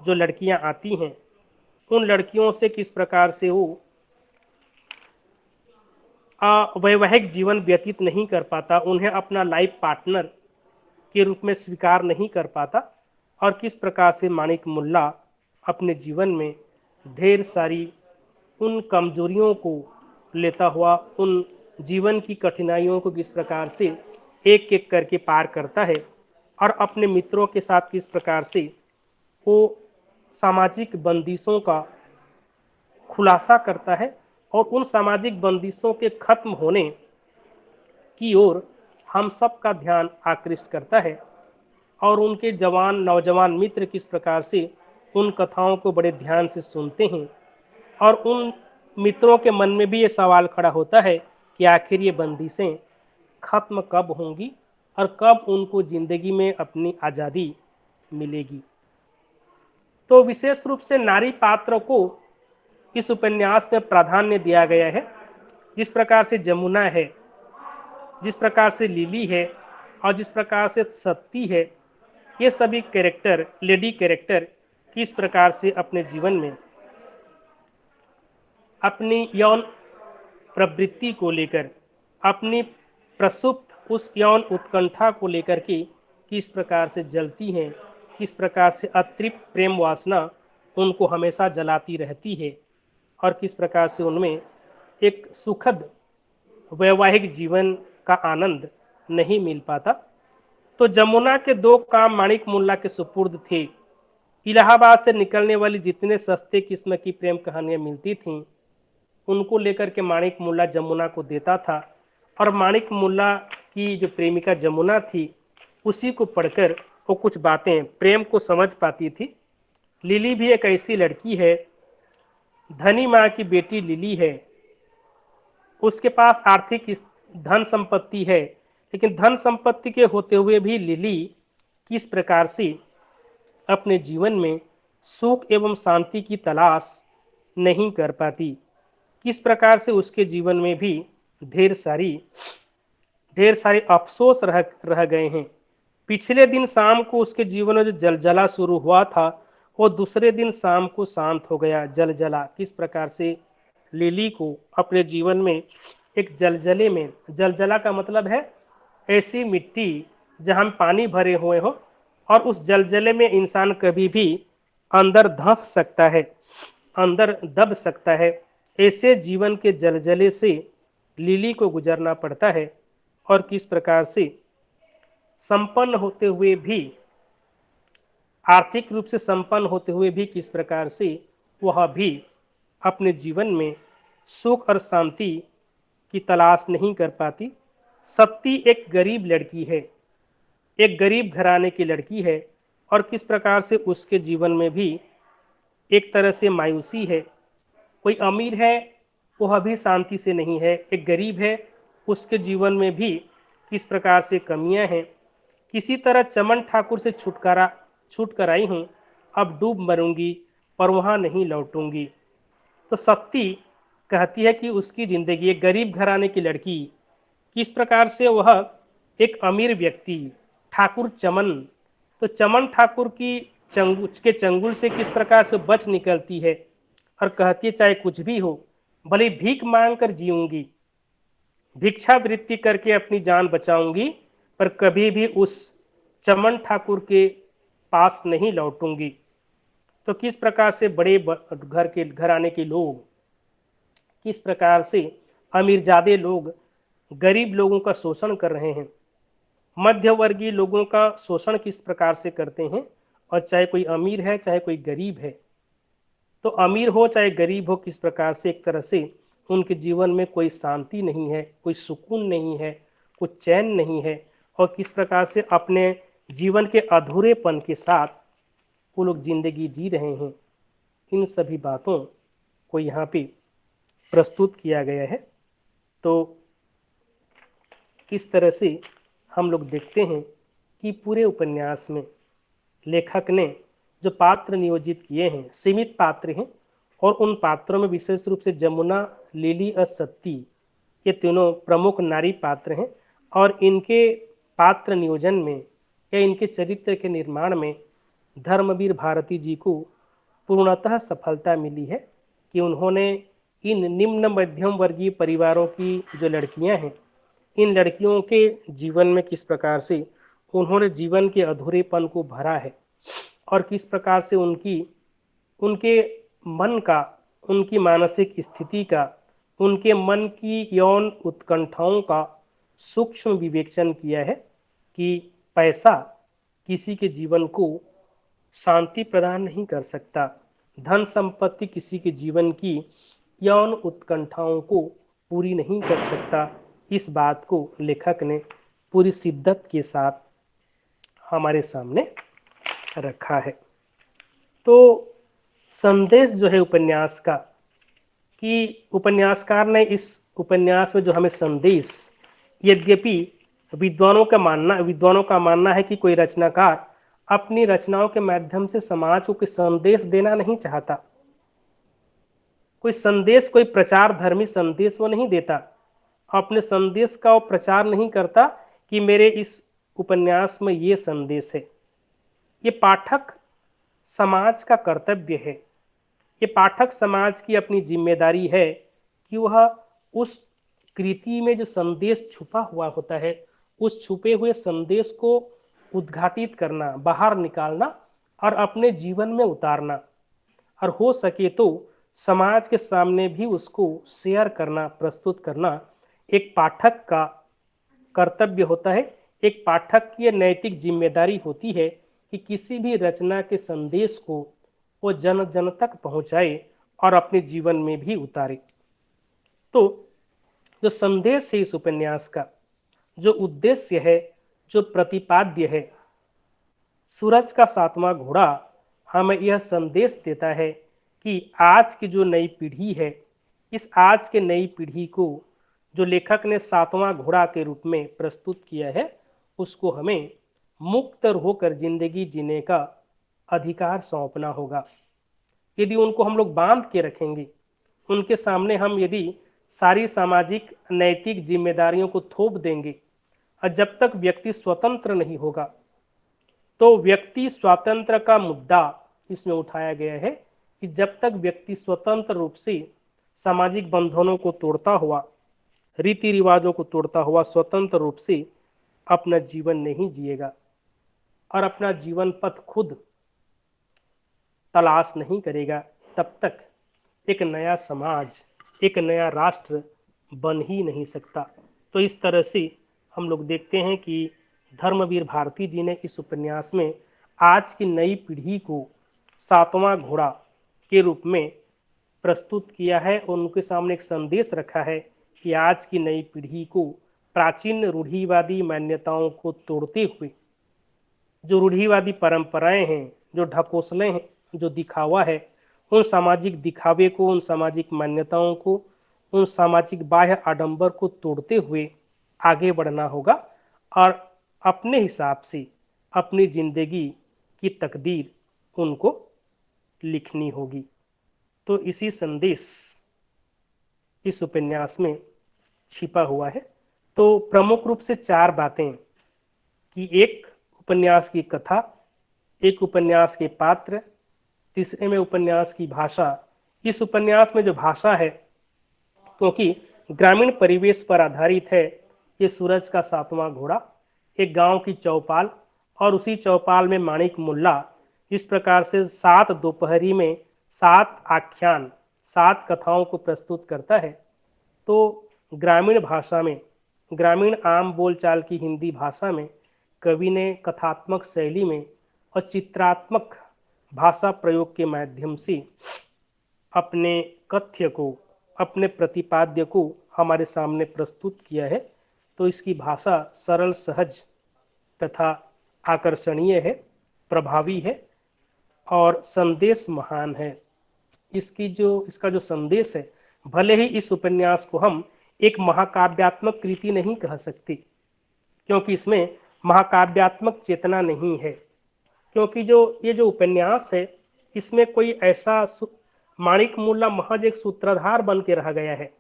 जो लड़कियां आती हैं उन लड़कियों से किस प्रकार से वो वैवाहिक जीवन व्यतीत नहीं कर पाता, उन्हें अपना लाइफ पार्टनर के रूप में स्वीकार नहीं कर पाता और किस प्रकार से माणिक मुल्ला अपने जीवन में ढेर सारी उन कमजोरियों को लेता हुआ उन जीवन की कठिनाइयों को किस प्रकार से एक एक करके पार करता है और अपने मित्रों के साथ किस प्रकार से वो सामाजिक बंदिशों का खुलासा करता है और उन सामाजिक बंदिशों के खत्म होने की ओर हम सब का ध्यान आकृष्ट करता है। और उनके नौजवान मित्र किस प्रकार से उन कथाओं को बड़े ध्यान से सुनते हैं और उन मित्रों के मन में भी ये सवाल खड़ा होता है कि आखिर ये बंदिशें खत्म कब होंगी और कब उनको जिंदगी में अपनी आज़ादी मिलेगी। तो विशेष रूप से नारी पात्र को इस उपन्यास में प्राधान्य दिया गया है। जिस प्रकार से जमुना है, जिस प्रकार से लिली है और जिस प्रकार से सत्ती है, ये सभी कैरेक्टर, लेडी कैरेक्टर किस प्रकार से अपने जीवन में अपनी यौन प्रवृत्ति को लेकर, अपनी प्रसुप्त उस यौन उत्कंठा को लेकर के किस प्रकार से जलती हैं, किस प्रकार से अतृप्त प्रेम वासना उनको हमेशा जलाती रहती है और किस प्रकार से उनमें एक सुखद वैवाहिक जीवन का आनंद नहीं मिल पाता। तो जमुना के दो काम माणिक मुल्ला के सुपुर्द थे। इलाहाबाद से निकलने वाली जितने सस्ते किस्म की प्रेम कहानियां मिलती थीं उनको लेकर के माणिक मुल्ला जमुना को देता था और माणिक मुल्ला की जो प्रेमिका जमुना थी उसी को पढ़कर वो कुछ बातें प्रेम को समझ पाती थी। लिली भी एक ऐसी लड़की है, धनी माँ की बेटी लिली है, उसके पास आर्थिक धन संपत्ति है, लेकिन धन संपत्ति के होते हुए भी लिली किस प्रकार से अपने जीवन में सुख एवं शांति की तलाश नहीं कर पाती, किस प्रकार से उसके जीवन में भी ढेर सारे अफसोस रह गए हैं। पिछले दिन शाम को उसके जीवन में जो जलजला शुरू हुआ था वो दूसरे दिन शाम को शांत हो गया। जलजला किस प्रकार से लिली को अपने जीवन में एक जलजले में, जलजला का मतलब है ऐसी मिट्टी जहां पानी भरे हुए हो और उस जलजले में इंसान कभी भी अंदर धंस सकता है, अंदर दब सकता है। ऐसे जीवन के जलजले से लिली को गुजरना पड़ता है और किस प्रकार से संपन्न होते हुए भी, आर्थिक रूप से संपन्न होते हुए भी किस प्रकार से वह भी अपने जीवन में सुख और शांति की तलाश नहीं कर पाती। सत्ती एक गरीब लड़की है, एक गरीब घराने की लड़की है और किस प्रकार से उसके जीवन में भी एक तरह से मायूसी है। कोई अमीर है वह भी शांति से नहीं है, एक गरीब है उसके जीवन में भी किस प्रकार से कमियां हैं। किसी तरह चमन ठाकुर से छूट कर आई हूँ, अब डूब मरूंगी और वहाँ नहीं लौटूंगी। तो सत्ती कहती है कि उसकी जिंदगी, एक गरीब घराने की लड़की, किस प्रकार से वह एक अमीर व्यक्ति ठाकुर चमन, तो चमन ठाकुर की चंगुल से किस प्रकार से बच निकलती है और कहती है चाहे कुछ भी हो, भले भीख मांग कर जीऊंगी, भिक्षावृत्ति करके अपनी जान बचाऊंगी, पर कभी भी उस चमन ठाकुर के पास नहीं लौटूंगी। तो किस प्रकार से बड़े घराने के लोग, किस प्रकार से अमीरजादे लोग गरीब लोगों का शोषण कर रहे हैं, मध्यवर्गीय लोगों का शोषण किस प्रकार से करते हैं और चाहे कोई अमीर है चाहे कोई गरीब है, तो अमीर हो चाहे गरीब हो, किस प्रकार से एक तरह से उनके जीवन में कोई शांति नहीं है, कोई सुकून नहीं है, कुछ चैन नहीं है, और किस प्रकार से अपने जीवन के अधूरेपन के साथ वो लोग जिंदगी जी रहे हैं। इन सभी बातों को यहाँ पे प्रस्तुत किया गया है। तो किस तरह से हम लोग देखते हैं कि पूरे उपन्यास में लेखक ने जो पात्र नियोजित किए हैं सीमित पात्र हैं, और उन पात्रों में विशेष रूप से जमुना, लिली और सत्ती, ये तीनों प्रमुख नारी पात्र हैं। और इनके पात्र नियोजन में या इनके चरित्र के निर्माण में धर्मवीर भारती जी को पूर्णतः सफलता मिली है कि उन्होंने इन निम्न मध्यम वर्गीय परिवारों की जो लड़कियां हैं, इन लड़कियों के जीवन में किस प्रकार से उन्होंने जीवन के अधूरेपन को भरा है, और किस प्रकार से उनके मन का, उनकी मानसिक स्थिति का, उनके मन की यौन उत्कंठाओं का सूक्ष्म विवेचन किया है कि पैसा किसी के जीवन को शांति प्रदान नहीं कर सकता, धन संपत्ति किसी के जीवन की यौन उत्कंठाओं को पूरी नहीं कर सकता। इस बात को लेखक ने पूरी शिद्दत के साथ हमारे सामने रखा है। तो संदेश जो है उपन्यास का, कि उपन्यासकार ने इस उपन्यास में जो हमें संदेश, यद्यपि विद्वानों का मानना है कि कोई रचनाकार अपनी रचनाओं के माध्यम से समाज को कोई संदेश देना नहीं चाहता, कोई संदेश, कोई प्रचार धर्मी संदेश वो नहीं देता, अपने संदेश का वो प्रचार नहीं करता कि मेरे इस उपन्यास में ये संदेश है। ये पाठक समाज का कर्तव्य है, ये पाठक समाज की अपनी जिम्मेदारी है कि वह उस कृति में जो संदेश छुपा हुआ होता है, उस छुपे हुए संदेश को उद्घाटित करना, बाहर निकालना और अपने जीवन में उतारना, और हो सके तो समाज के सामने भी उसको शेयर करना, प्रस्तुत करना एक पाठक का कर्तव्य होता है। एक पाठक की नैतिक जिम्मेदारी होती है कि किसी भी रचना के संदेश को वो जन जन तक पहुंचाए और अपने जीवन में भी उतारे। तो जो संदेश है इस उपन्यास का, जो उद्देश्य है, जो प्रतिपाद्य है, सूरज का सातवां घोड़ा हमें यह संदेश देता है कि आज की जो नई पीढ़ी है, इस आज के नई पीढ़ी को जो लेखक ने सातवां घोड़ा के रूप में प्रस्तुत किया है, उसको हमें मुक्त होकर जिंदगी जीने का अधिकार सौंपना होगा। यदि उनको हम लोग बांध के रखेंगे, उनके सामने हम यदि सारी सामाजिक नैतिक जिम्मेदारियों को थोप देंगे, और जब तक व्यक्ति स्वतंत्र नहीं होगा, तो व्यक्ति स्वातंत्र का मुद्दा इसमें उठाया गया है कि जब तक व्यक्ति स्वतंत्र रूप से सामाजिक बंधनों को तोड़ता हुआ, रीति रिवाजों को तोड़ता हुआ स्वतंत्र रूप से अपना जीवन नहीं जिएगा और अपना जीवन पथ खुद तलाश नहीं करेगा, तब तक एक नया समाज, एक नया राष्ट्र बन ही नहीं सकता। तो इस तरह से हम लोग देखते हैं कि धर्मवीर भारती जी ने इस उपन्यास में आज की नई पीढ़ी को सातवां घोड़ा के रूप में प्रस्तुत किया है, और उनके सामने एक संदेश रखा है कि आज की नई पीढ़ी को प्राचीन रूढ़िवादी मान्यताओं को तोड़ते हुए, जो रूढ़िवादी परंपराएं हैं, जो ढकोसले हैं, जो दिखावा है, उन सामाजिक दिखावे को, उन सामाजिक मान्यताओं को, उन सामाजिक बाह्य आडंबर को तोड़ते हुए आगे बढ़ना होगा और अपने हिसाब से अपनी जिंदगी की तकदीर उनको लिखनी होगी। तो इसी संदेश इस उपन्यास में छिपा हुआ है। तो प्रमुख रूप से चार बातें, कि एक उपन्यास की कथा, एक उपन्यास के पात्र, तीसरे में उपन्यास की भाषा। इस उपन्यास में जो भाषा है, क्योंकि ग्रामीण परिवेश पर आधारित है, ये सूरज का सातवां घोड़ा एक गांव की चौपाल, और उसी चौपाल में माणिक मुल्ला इस प्रकार से 7 दोपहरी में 7 आख्यान, 7 कथाओं को प्रस्तुत करता है। तो ग्रामीण भाषा में, ग्रामीण आम बोलचाल की हिंदी भाषा में कवि ने कथात्मक शैली में और चित्रात्मक भाषा प्रयोग के माध्यम से अपने कथ्य को, अपने प्रतिपाद्य को हमारे सामने प्रस्तुत किया है। तो इसकी भाषा सरल, सहज तथा आकर्षणीय है, प्रभावी है और संदेश महान है। इसका जो संदेश है, भले ही इस उपन्यास को हम एक महाकाव्यात्मक कृति नहीं कह सकते, क्योंकि इसमें महाकाव्यात्मक चेतना नहीं है, क्योंकि ये जो उपन्यास है, इसमें कोई ऐसा माणिक मुल्ला महज एक सूत्रधार बन के रह गया है।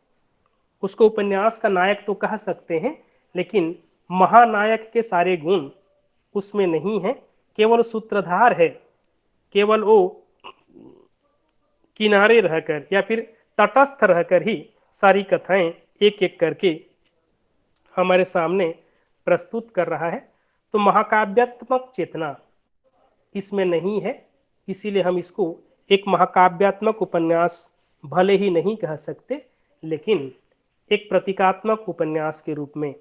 उसको उपन्यास का नायक तो कह सकते हैं, लेकिन महानायक के सारे गुण उसमें नहीं है, केवल सूत्रधार है। केवल वो किनारे रहकर या फिर तटस्थ रहकर ही सारी कथाएं एक एक करके हमारे सामने प्रस्तुत कर रहा है। तो महाकाव्यात्मक चेतना इसमें नहीं है, इसीलिए हम इसको एक महाकाव्यात्मक उपन्यास भले ही नहीं कह सकते, लेकिन एक प्रतीकात्मक उपन्यास के रूप में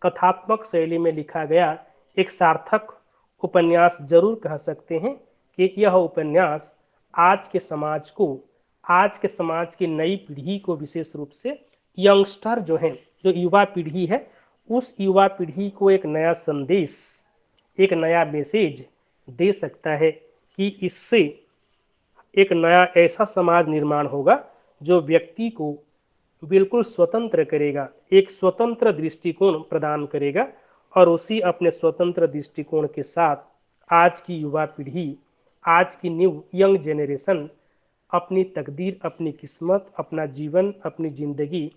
कथात्मक शैली में लिखा गया एक सार्थक उपन्यास जरूर कह सकते हैं कि यह उपन्यास आज के समाज को, आज के समाज की नई पीढ़ी को, विशेष रूप से यंगस्टर जो है, जो युवा पीढ़ी है, उस युवा पीढ़ी को एक नया संदेश, एक नया मैसेज दे सकता है कि इससे एक नया ऐसा समाज निर्माण होगा जो व्यक्ति को बिल्कुल स्वतंत्र करेगा, एक स्वतंत्र दृष्टिकोण प्रदान करेगा और उसी अपने स्वतंत्र दृष्टिकोण के साथ आज की युवा पीढ़ी, आज की न्यू यंग जेनरेशन अपनी तकदीर, अपनी किस्मत, अपना जीवन, अपनी जिंदगी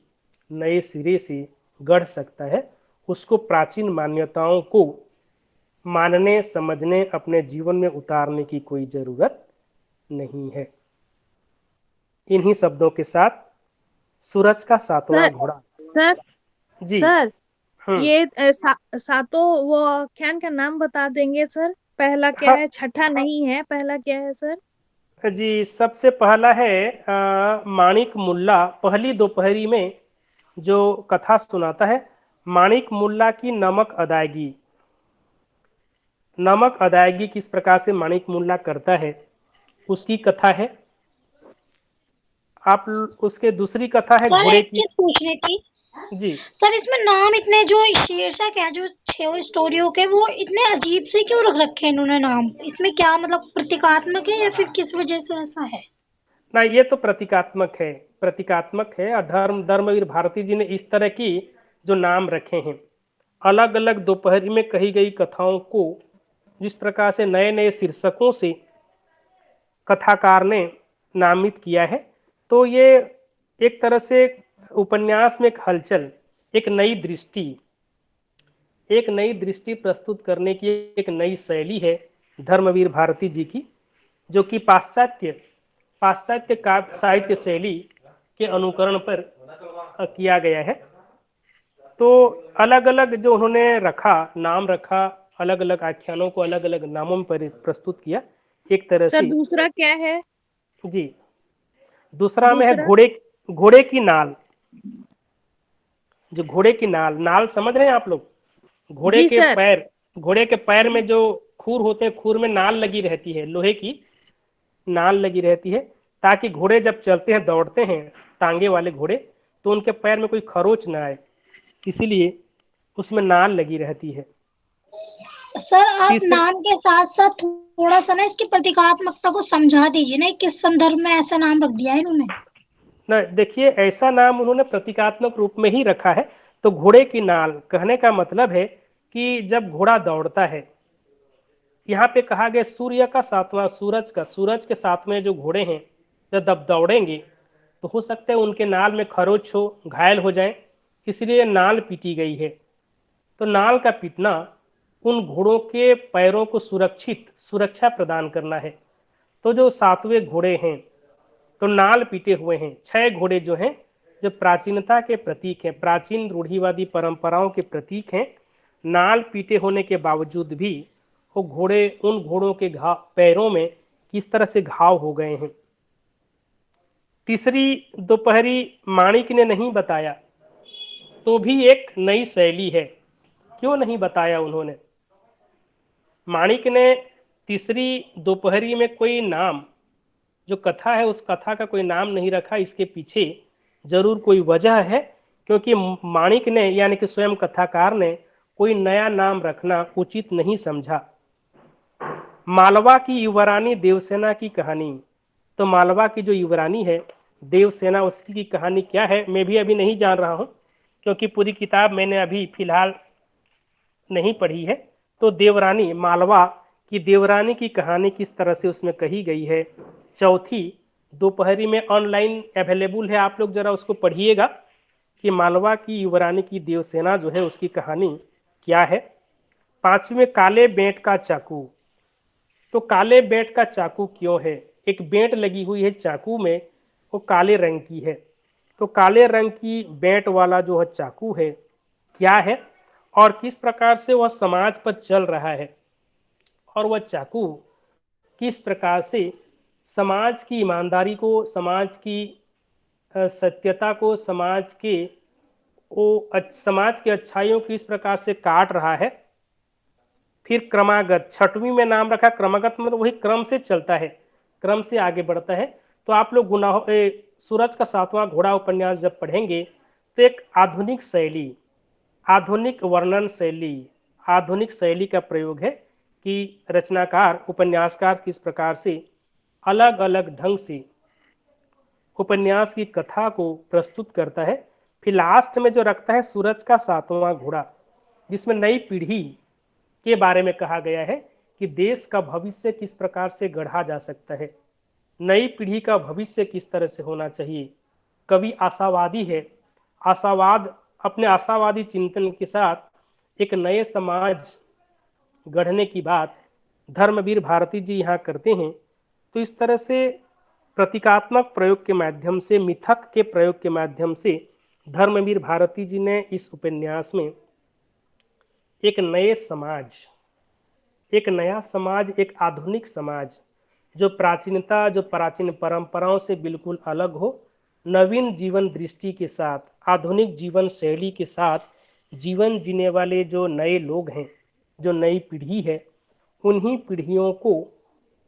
नए सिरे से गढ़ सकता है। उसको प्राचीन मान्यताओं को मानने, समझने, अपने जीवन में उतारने की कोई जरूरत नहीं है। इन्हीं शब्दों के साथ सूरज का सातवां घोड़ा। सर जी सर हम्म। ये सातों वो आख्यान का नाम बता देंगे सर? पहला क्या हाँ है? छठा नहीं है, पहला क्या है सर? जी, सबसे पहला है माणिक मुल्ला पहली दोपहरी में जो कथा सुनाता है, माणिक मुल्ला की नमक अदायगी। नमक अदायगी किस प्रकार से माणिक मुल्ला करता है, उसकी कथा है। आप उसके दूसरी कथा है सर घोड़े एक की। चीज पूछनी थी जी सर, इसमें नाम इतने जो शीर्षक है, जो 6 स्टोरियों के, वो इतने अजीब से क्यों रख रखे हैं इन्होंने नाम? इसमें क्या मतलब प्रतीकात्मक है या फिर किस वजह से ऐसा है? ना, ये तो प्रतीकात्मक है, प्रतीकात्मक है। और धर्मवीर भारती जी ने इस तरह की जो नाम रखे हैं, अलग अलग दोपहरी में कही गई कथाओं को जिस प्रकार से नए नए शीर्षकों से कथाकार ने नामित किया है, तो ये एक तरह से उपन्यास में एक हलचल, एक नई दृष्टि प्रस्तुत करने की एक नई शैली है धर्मवीर भारती जी की, जो कि पाश्चात्य काव्य साहित्य शैली के अनुकरण पर किया गया है। तो अलग अलग जो उन्होंने नाम रखा, अलग अलग आख्यानों को अलग अलग नामों पर प्रस्तुत किया एक तरह सर से। दूसरा क्या है? जी, दूसरा में है दूसरा घोड़े की नाल। जो घोड़े की नाल, नाल समझ रहे हैं आप लोग? जी सर। घोड़े के पैर में जो खूर होते हैं, खूर में नाल लगी रहती है, लोहे की नाल लगी रहती है, ताकि घोड़े जब चलते हैं, दौड़ते हैं, टांगे वाले घोड़े, तो उनके पैर में कोई खरोच ना आए, इसीलिए उसमें नाल लगी रहती है। सर आप तीसरे नाम के साथ साथ थोड़ा सा ना इसकी प्रतीकात्मकता को समझा दीजिए ना, किस संदर्भ में ऐसा नाम रख दिया है इन्होंने? ना, देखिए, ऐसा नाम उन्होंने प्रतीकात्मक रूप में ही रखा है। तो घोड़े की नाल कहने का मतलब है कि जब घोड़ा दौड़ता है, यहाँ पे कहा गया सूर्य का सातवां, सूरज के सातवें जो घोड़े हैं, जब दौड़ेंगे तो हो सकता है उनके नाल में खरोच हो, घायल हो जाए, इसलिए नाल पीटी गई है। तो नाल का पीटना उन घोड़ों के पैरों को सुरक्षा प्रदान करना है। तो जो सातवें घोड़े हैं तो नाल पीटे हुए हैं। 6 घोड़े जो हैं, जो प्राचीनता के प्रतीक हैं, प्राचीन रूढ़िवादी परंपराओं के प्रतीक हैं, नाल पीटे होने के बावजूद भी वो घोड़े, उन घोड़ों के पैरों में किस तरह से घाव हो गए हैं। तीसरी दोपहरी माणिक ने नहीं बताया, तो भी एक नई शैली है। क्यों नहीं बताया उन्होंने? माणिक ने तीसरी दोपहरी में कोई नाम, जो कथा है उस कथा का कोई नाम नहीं रखा, इसके पीछे जरूर कोई वजह है, क्योंकि माणिक ने यानी कि स्वयं कथाकार ने कोई नया नाम रखना उचित नहीं समझा। मालवा की युवरानी देवसेना की कहानी, तो मालवा की जो युवरानी है देवसेना, उसकी की कहानी क्या है मैं भी अभी नहीं जान रहा हूं, क्योंकि पूरी किताब मैंने अभी फिलहाल नहीं पढ़ी है। तो देवरानी, मालवा की देवरानी की कहानी किस तरह से उसमें कही गई है। चौथी, दोपहरी में ऑनलाइन अवेलेबल है, आप लोग जरा उसको पढ़िएगा कि मालवा की युवरानी की देवसेना जो है उसकी कहानी क्या है। पांचवी में काले बेंट का चाकू, तो काले बेंट का चाकू क्यों है, एक बेंट लगी हुई है चाकू में, वो काले रंग की है, तो काले रंग की बेंट वाला जो है चाकू है क्या है, और किस प्रकार से वह समाज पर चल रहा है, और वह चाकू किस प्रकार से समाज की ईमानदारी को, समाज की सत्यता को, समाज के अच्छाइयों की इस प्रकार से काट रहा है। फिर क्रमागत, छठवीं में नाम रखा क्रमागत, मतलब वही क्रम से चलता है, क्रम से आगे बढ़ता है। तो आप लोग सूरज का सातवां घोड़ा उपन्यास जब पढ़ेंगे तो एक आधुनिक शैली, आधुनिक वर्णन शैली, आधुनिक शैली का प्रयोग है कि रचनाकार, उपन्यासकार किस प्रकार से अलग अलग ढंग से उपन्यास की कथा को प्रस्तुत करता है। फिर लास्ट में जो रखता है सूरज का सातवां घोड़ा, जिसमें नई पीढ़ी के बारे में कहा गया है कि देश का भविष्य किस प्रकार से गढ़ा जा सकता है, नई पीढ़ी का भविष्य किस तरह से होना चाहिए। कवि आशावादी है, आशावाद, अपने आशावादी चिंतन के साथ एक नए समाज गढ़ने की बात धर्मवीर भारती जी यहाँ करते हैं। तो इस तरह से प्रतीकात्मक प्रयोग के माध्यम से, मिथक के प्रयोग के माध्यम से धर्मवीर भारती जी ने इस उपन्यास में एक नए समाज, एक नया समाज, एक आधुनिक समाज, जो प्राचीनता, जो प्राचीन परंपराओं से बिल्कुल अलग हो, नवीन जीवन दृष्टि के साथ, आधुनिक जीवन शैली के साथ जीवन जीने वाले जो नए लोग हैं, जो नई पीढ़ी है, उन्हीं पीढ़ियों को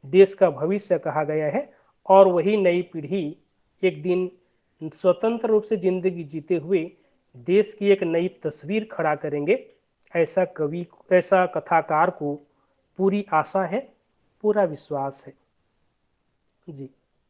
देश का भविष्य कहा गया है। और वही नई पीढ़ी एक दिन स्वतंत्र रूप से जिंदगी जीते हुए देश की एक नई तस्वीर खड़ा करेंगे, ऐसा कवि, ऐसा कथाकार को पूरी आशा है, पूरा विश्वास है। जी।